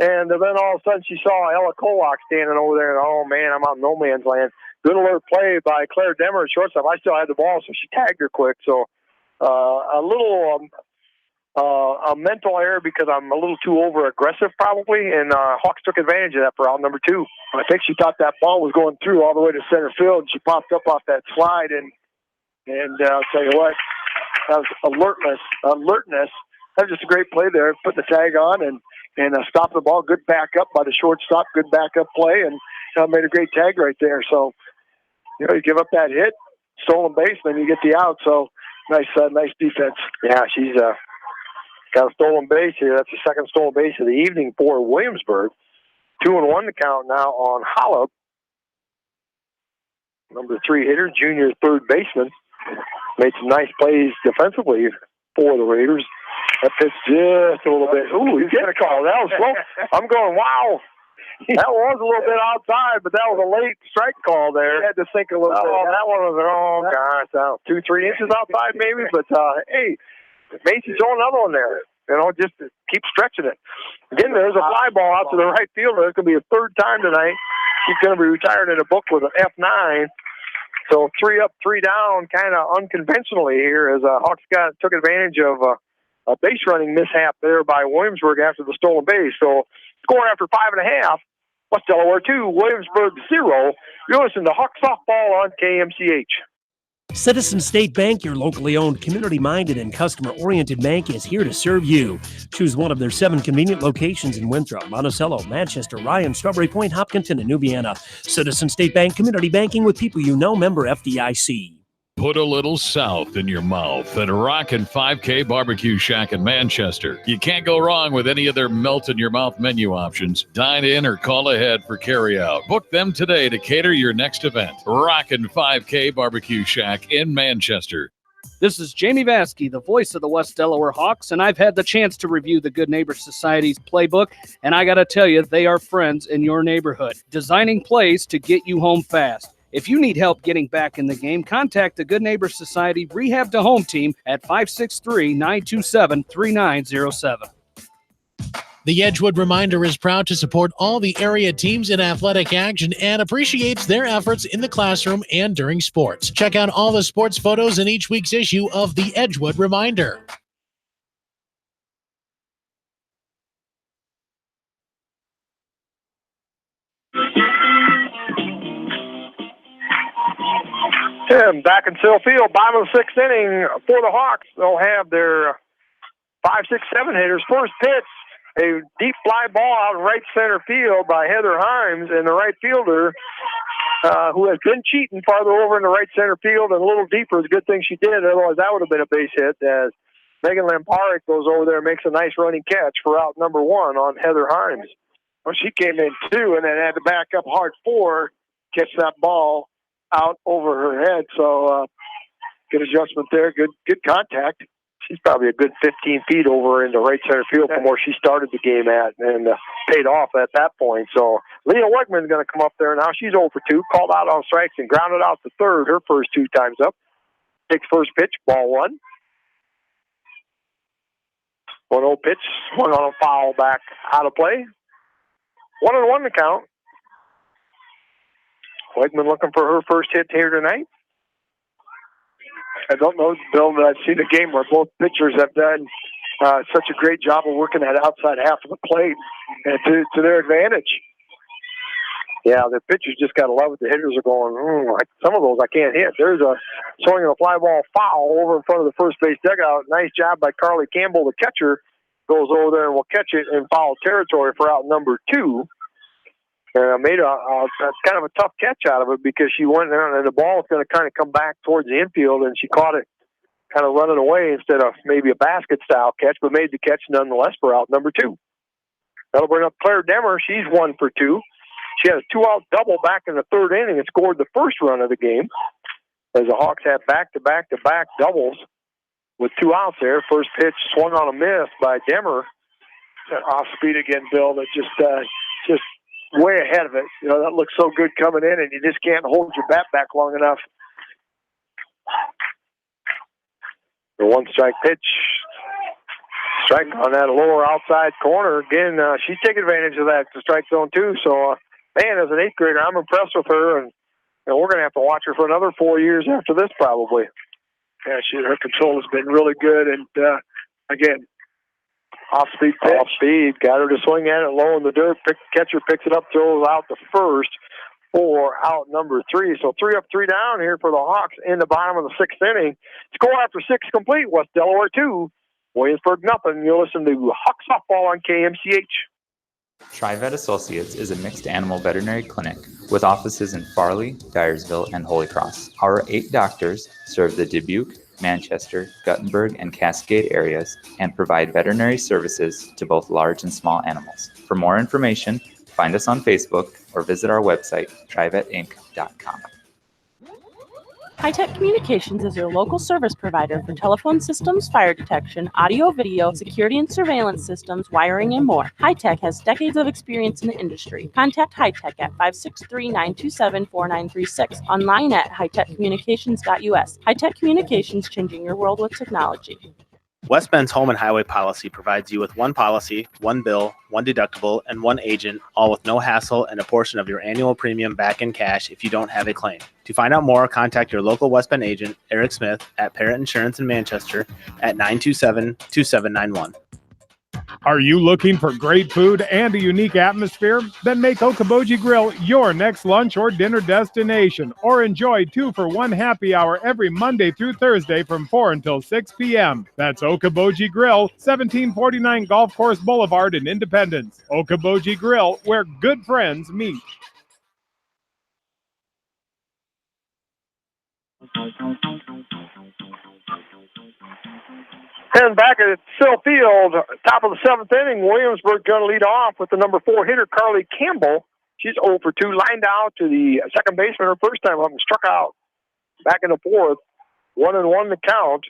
And then all of a sudden she saw Ella Kolak standing over there, and oh, man, I'm out in no man's land. Good alert play by Claire Demmer at shortstop. I still had the ball, so she tagged her quick. So a little a mental error because I'm a little too over-aggressive probably, and Hawks took advantage of that for out number 2. I think she thought that ball was going through all the way to center field, and she popped up off that slide, and I'll tell you what, that was alertness. That was just a great play there. Put the tag on and stop the ball. Good backup by the shortstop. Good backup play, and made a great tag right there. So, you know, you give up that hit, stolen base, then you get the out. So, nice defense. Yeah, she's got a stolen base here. That's the second stolen base of the evening for Williamsburg. 2-1 to count now on Hollop. Number 3 hitter, junior third baseman. Made some nice plays defensively for the Raiders. That pitch just a little bit. Ooh, he's getting a call. That was slow. I'm going, wow. That was a little bit outside, but that was a late strike call there. You had to think a little bit. That one was, oh, gosh, 2-3 inches outside maybe. But, hey, Macy's throwing another one there. You know, just to keep stretching it. Again, there's a fly ball out to the right fielder. It's going to be a third time tonight. She's going to be retired in a book with an F9. So 3 up, 3 down, kind of unconventionally here as Hawks took advantage of a base running mishap there by Williamsburg after the stolen base. So score after 5.5, West Delaware 2, Williamsburg 0. You're listening to Hawk Softball on KMCH. Citizen State Bank, your locally owned, community-minded, and customer-oriented bank, is here to serve you. Choose one of their 7 convenient locations in Winthrop, Monticello, Manchester, Ryan, Strawberry Point, Hopkinton, and New Vienna. Citizen State Bank, community banking with people you know, member FDIC. Put a little south in your mouth at Rockin' 5K Barbecue Shack in Manchester. You can't go wrong with any of their melt-in-your-mouth menu options. Dine in or call ahead for carry-out. Book them today to cater your next event. Rockin' 5K Barbecue Shack in Manchester. This is Jamie Vaskey, the voice of the West Delaware Hawks, and I've had the chance to review the Good Neighbor Society's playbook, and I got to tell you, they are friends in your neighborhood, designing plays to get you home fast. If you need help getting back in the game, contact the Good Neighbor Society Rehab to Home team at 563-927-3907. The Edgewood Reminder is proud to support all the area teams in athletic action and appreciates their efforts in the classroom and during sports. Check out all the sports photos in each week's issue of the Edgewood Reminder. And back in Sill Field, bottom of the 6th inning for the Hawks. They'll have their 5, 6, 7 hitters. First pitch, a deep fly ball out right center field by Heather Himes, and the right fielder, who has been cheating farther over in the right center field and a little deeper. It's a good thing she did. Otherwise, that would have been a base hit as Megan Lamparic goes over there and makes a nice running catch for out number 1 on Heather Himes. Well, she came in 2 and then had to back up hard 4, catch that ball out over her head. So good adjustment there. Good contact. She's probably a good 15 feet over in the right center field from where she started the game at, and paid off at that point. So Leah Wegman's going to come up there now. She's 0 for 2, called out on strikes and grounded out to third her first 2 times up. Takes first pitch, ball 1. 1-0 pitch, swung on a foul back out of play. 1-1 to count. Wegman looking for her first hit here tonight. I don't know, Bill, that I've seen a game where both pitchers have done such a great job of working that outside half of the plate and to their advantage. Yeah, the pitchers just got to love it. The hitters are going, some of those I can't hit. There's a swinging a fly ball foul over in front of the first base dugout. Nice job by Carly Campbell, the catcher. Goes over there and will catch it in foul territory for out number 2. Made a kind of a tough catch out of it because she went there and the ball is going to kind of come back towards the infield, and she caught it kind of running away instead of maybe a basket-style catch, but made the catch nonetheless for out number 2. That'll bring up Claire Demmer. She's 1 for 2. She had a 2-out double back in the 3rd inning and scored the first run of the game as the Hawks had back-to-back-to-back doubles with 2 outs there. First pitch swung on a miss by Demmer. Off speed again, Bill, that just way ahead of it. You know, that looks so good coming in, and you just can't hold your bat back long enough. The 1-strike pitch. Strike on that lower outside corner. Again, she's taking advantage of that, the strike zone, too. So, man, as an 8th grader, I'm impressed with her, and we're going to have to watch her for another 4 years after this, probably. Yeah, her control has been really good, and, again, off-speed pitch. Off-speed. Got her to swing at it low in the dirt. Catcher picks it up, throws out the first for out number 3. So 3 up, 3 down here for the Hawks in the bottom of the 6th inning. Score after 6 complete. West Delaware 2. Williamsburg nothing. You'll listen to Hawk Softball on KMCH. TriVet Associates is a mixed animal veterinary clinic with offices in Farley, Dyersville, and Holy Cross. Our 8 doctors serve the Dubuque, Manchester, Guttenberg, and Cascade areas and provide veterinary services to both large and small animals. For more information, find us on Facebook or visit our website, trivetinc.com. High-Tech Communications is your local service provider for telephone systems, fire detection, audio, video, security and surveillance systems, wiring, and more. High-Tech has decades of experience in the industry. Contact High-Tech at 563-927-4936, online at hightechcommunications.us. High-Tech Communications, changing your world with technology. West Bend's home and highway policy provides you with one policy, one bill, one deductible, and one agent, all with no hassle and a portion of your annual premium back in cash if you don't have a claim. To find out more, contact your local West Bend agent, Eric Smith, at Parrott Insurance in Manchester at 927-2791. Are you looking for great food and a unique atmosphere? Then make Okoboji Grill your next lunch or dinner destination, or enjoy 2-for-1 happy hour every Monday through Thursday from 4 until 6 p.m. That's Okoboji Grill, 1749 Golf Course Boulevard in Independence. Okoboji Grill, where good friends meet. And back at Sill Field, top of the 7th inning, Williamsburg going to lead off with the number 4 hitter, Carly Campbell. She's 0 for 2, lined out to the second baseman her first time up and struck out back in the 4th. 1-1 to count.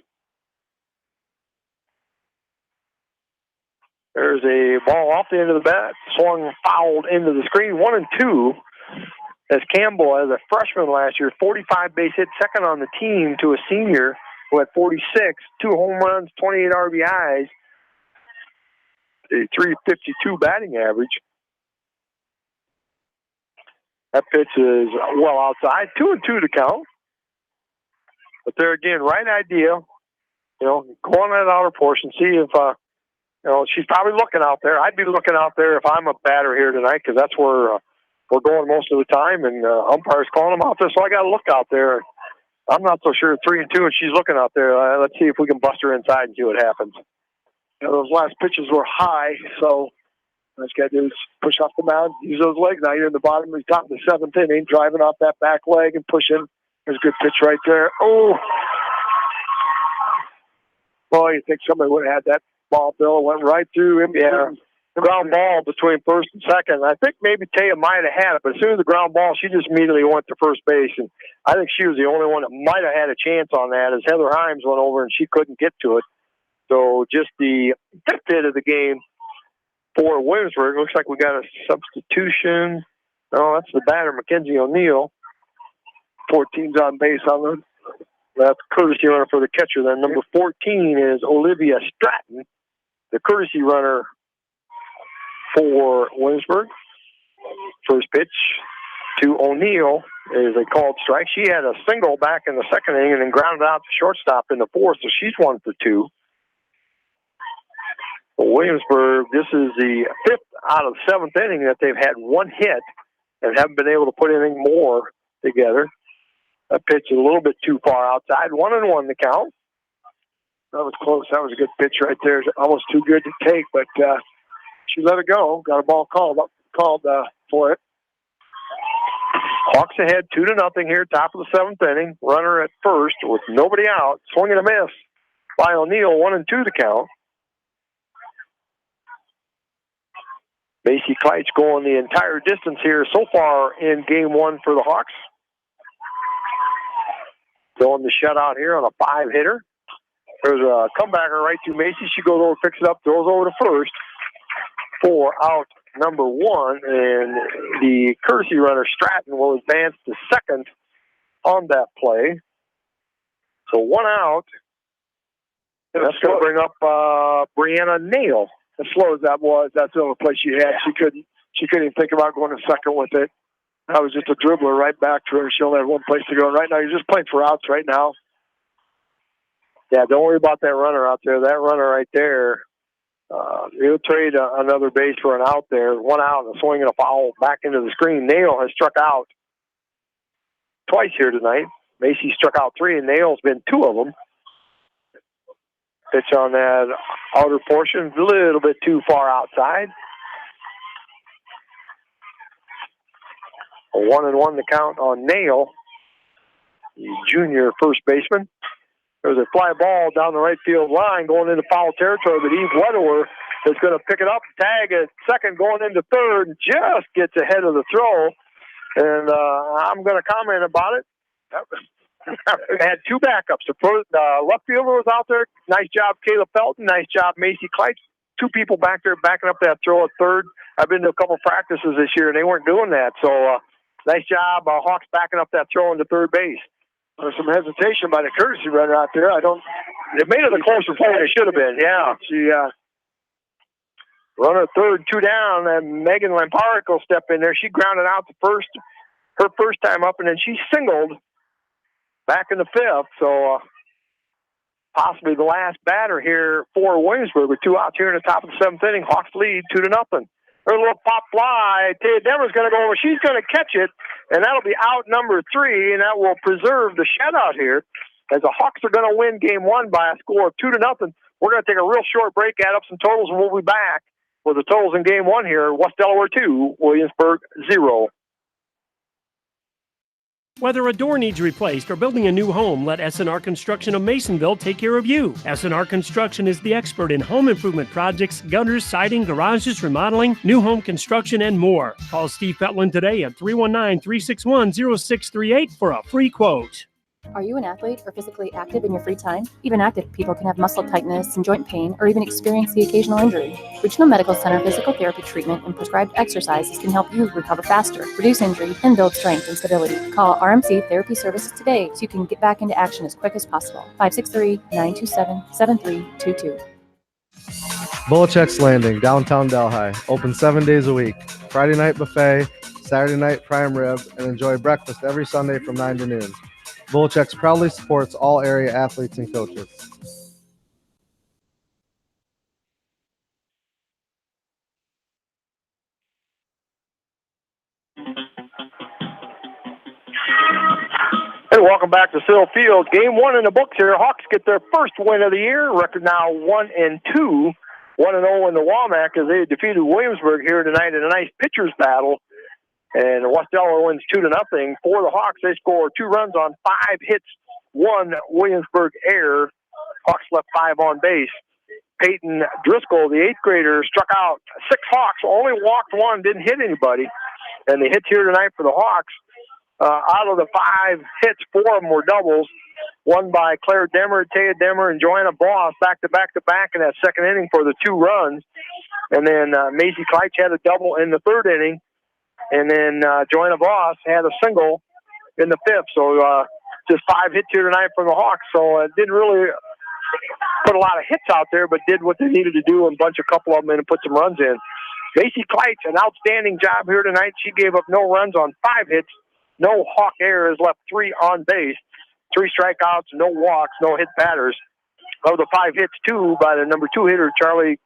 There's a ball off the end of the bat, swung fouled into the screen. 1-2 as Campbell, as a freshman last year, 45 base hit, second on the team to a senior who had 46, 2 home runs, 28 RBIs, a 352 batting average. That pitch is well outside, 2-2 to count. But there again, right idea, go on that outer portion, see if, she's probably looking out there. I'd be looking out there if I'm a batter here tonight because that's where we're going most of the time, and umpire's calling them out there, so I got to look out there. I'm not so sure 3-2, and she's looking out there. Let's see if we can bust her inside and see what happens. Those last pitches were high, so all got to do is push off the mound, use those legs. Now you're in the bottom of the top of the 7th inning, driving off that back leg and pushing. There's a good pitch right there. Oh! Boy, you think somebody would have had that ball, Bill. It went right through him. Yeah. Ground ball between first and second. I think maybe Taya might have had it, but as soon as the ground ball, she just immediately went to first base. And I think she was the only one that might have had a chance on that as Heather Himes went over and she couldn't get to it. So just the 5th hit of the game for Williamsburg. Looks like we got a substitution. No, that's the batter, Mackenzie O'Neill. 14's on base on that's courtesy runner for the catcher. Then number 14 is Olivia Stratton, the courtesy runner for Williamsburg. First pitch to O'Neill. is a called strike. She had a single back in the second inning and then grounded out to shortstop in the fourth, so she's 1 for 2. For Williamsburg, this is the 5th out of the 7th inning that they've had 1 hit and haven't been able to put anything more together. That pitch is a little bit too far outside. 1-1 the count. That was close. That was a good pitch right there. Almost too good to take, but she let it go. Got a ball called for it. Hawks ahead 2-0 here, top of the 7th inning. Runner at first with nobody out. Swing and a miss by O'Neill. 1-2 the count. Macy Kleitz going the entire distance here so far in game 1 for the Hawks. Throwing the shutout here on a 5-hitter. There's a comebacker right to Macy. She goes over, picks it up, throws over to first for out number 1. And the courtesy runner, Stratton, will advance to second on that play. So 1 out. And that's going to bring up Brianna Nail. As slow as that was, that's the only play she had. She couldn't even think about going to second with it. That was just a dribbler right back to her. She only had one place to go. And right now, you're just playing for outs right now. Yeah, don't worry about that runner out there. That runner right there, he'll trade another base for an out there. 1 out and a swing and a foul back into the screen. Nail has struck out twice here tonight. Macy struck out 3, and Nail's been 2 of them. Pitch on that outer portion, a little bit too far outside. A 1-1 the count on Nail, the junior first baseman. There's a fly ball down the right field line going into foul territory, but Eve Wedewer is going to pick it up, tag at second, going into third, and just gets ahead of the throw. And I'm going to comment about it. Had 2 backups. The left fielder was out there. Nice job, Caleb Felton. Nice job, Macy Kleitz. 2 people back there backing up that throw at third. I've been to a couple practices this year, and they weren't doing that. So nice job, Hawks backing up that throw into third base. There's some hesitation by the courtesy runner out there. It made it a closer play than it should have been. Yeah, she runner third, 2 down, and Megan Lamparic will step in there. She grounded out her first time up, and then she singled back in the 5th. So possibly the last batter here for Williamsburg with 2 outs here in the top of the 7th inning. Hawks lead 2-0. Her little pop fly, Taya Demmer's going to go over. She's going to catch it, and that'll be out number 3, and that will preserve the shutout here as the Hawks are going to win game 1 by a score of 2-0. We're going to take a real short break, add up some totals, and we'll be back with the totals in game 1 here. West Delaware 2, Williamsburg 0. Whether a door needs replaced or building a new home, let S&R Construction of Masonville take care of you. S&R Construction is the expert in home improvement projects, gutters, siding, garages, remodeling, new home construction, and more. Call Steve Fetlin today at 319-361-0638 for a free quote. Are you an athlete or physically active in your free time? Even active people can have muscle tightness and joint pain or even experience the occasional injury. Regional Medical Center physical therapy treatment and prescribed exercises can help you recover faster, reduce injury, and build strength and stability. Call RMC Therapy Services today so you can get back into action as quick as possible. 563-927-7322. Bolichek's Landing, downtown Delhi. Open 7 days a week. Friday night buffet, Saturday night prime rib, and enjoy breakfast every Sunday from 9 to noon. Bolichek's proudly supports all area athletes and coaches. Hey, welcome back to Sill Field. Game 1 in the books here. Hawks get their first win of the year. Record now 1-2. 1-0 in the WAMAC as they defeated Williamsburg here tonight in a nice pitcher's battle. And West Delaware wins 2-0. For the Hawks, they score 2 runs on 5 hits, 1 Williamsburg error. Hawks left 5 on base. Peyton Driscoll, the 8th grader, struck out 6 Hawks, only walked 1, didn't hit anybody. And the hits here tonight for the Hawks, out of the 5 hits, 4 of them were doubles. One by Claire Demmer, Taya Demmer, and Joanna Boss back to back in that second inning for the 2 runs. And then Macy Kleitz had a double in the 3rd inning. And then Joanna Voss had a single in the 5th. So just 5 hits here tonight from the Hawks. So it didn't really put a lot of hits out there, but did what they needed to do and bunch a couple of them in and put some runs in. Macy Kleitz, an outstanding job here tonight. She gave up no runs on 5 hits, No Hawk errors, left 3 on base, 3 strikeouts, no walks, no hit batters. Of the 5 hits, 2 by the number 2 hitter, Charlie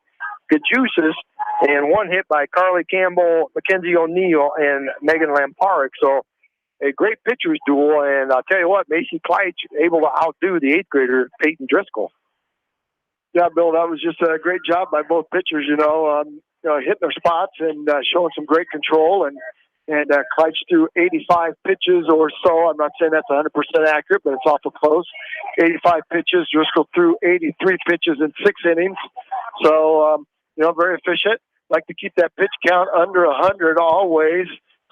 Gajusis, and 1 hit by Carly Campbell, Mackenzie O'Neill, and Megan Lamparic. So a great pitcher's duel, and I'll tell you what, Macy Kleitch able to outdo the 8th grader, Peyton Driscoll. Yeah, Bill, that was just a great job by both pitchers, hitting their spots and showing some great control. And Kleitch threw 85 pitches or so. I'm not saying that's 100% accurate, but it's awful close. 85 pitches. Driscoll threw 83 pitches in 6 innings. So, very efficient. Like to keep that pitch count under 100 always.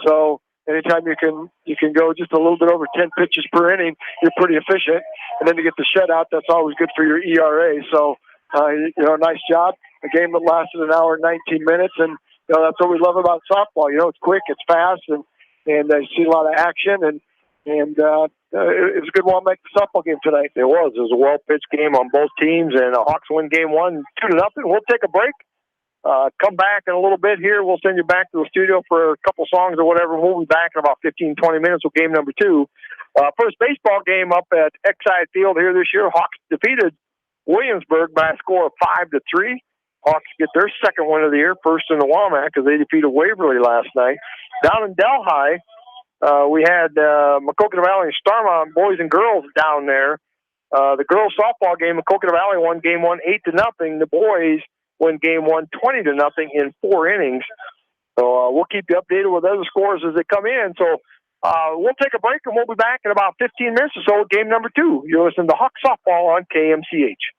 So anytime you can go just a little bit over 10 pitches per inning, you're pretty efficient. And then to get the shutout, that's always good for your ERA. So, nice job. A game that lasted an hour and 19 minutes. And, that's what we love about softball. It's quick, it's fast, and you see a lot of action. And it was a good one to make the softball game tonight. It was a well-pitched game on both teams, and the Hawks win game 1, 2-0. We'll take a break. Come back in a little bit here. We'll send you back to the studio for a couple songs or whatever. We'll be back in about 15, 20 minutes with game number 2. First baseball game up at Exide Field here this year. Hawks defeated Williamsburg by a score of 5-3. Hawks get their second win of the year, first in the WAMAC, because they defeated Waverly last night. Down in Delhi, we had Maquoketa Valley and Starmont boys and girls down there. The girls softball game, Maquoketa Valley won game 1 8-0. The boys win game 1 20-0 in 4 innings. So we'll keep you updated with other scores as they come in. So we'll take a break, and we'll be back in about 15 minutes or so with game number 2. You're listening to Hawk Softball on KMCH.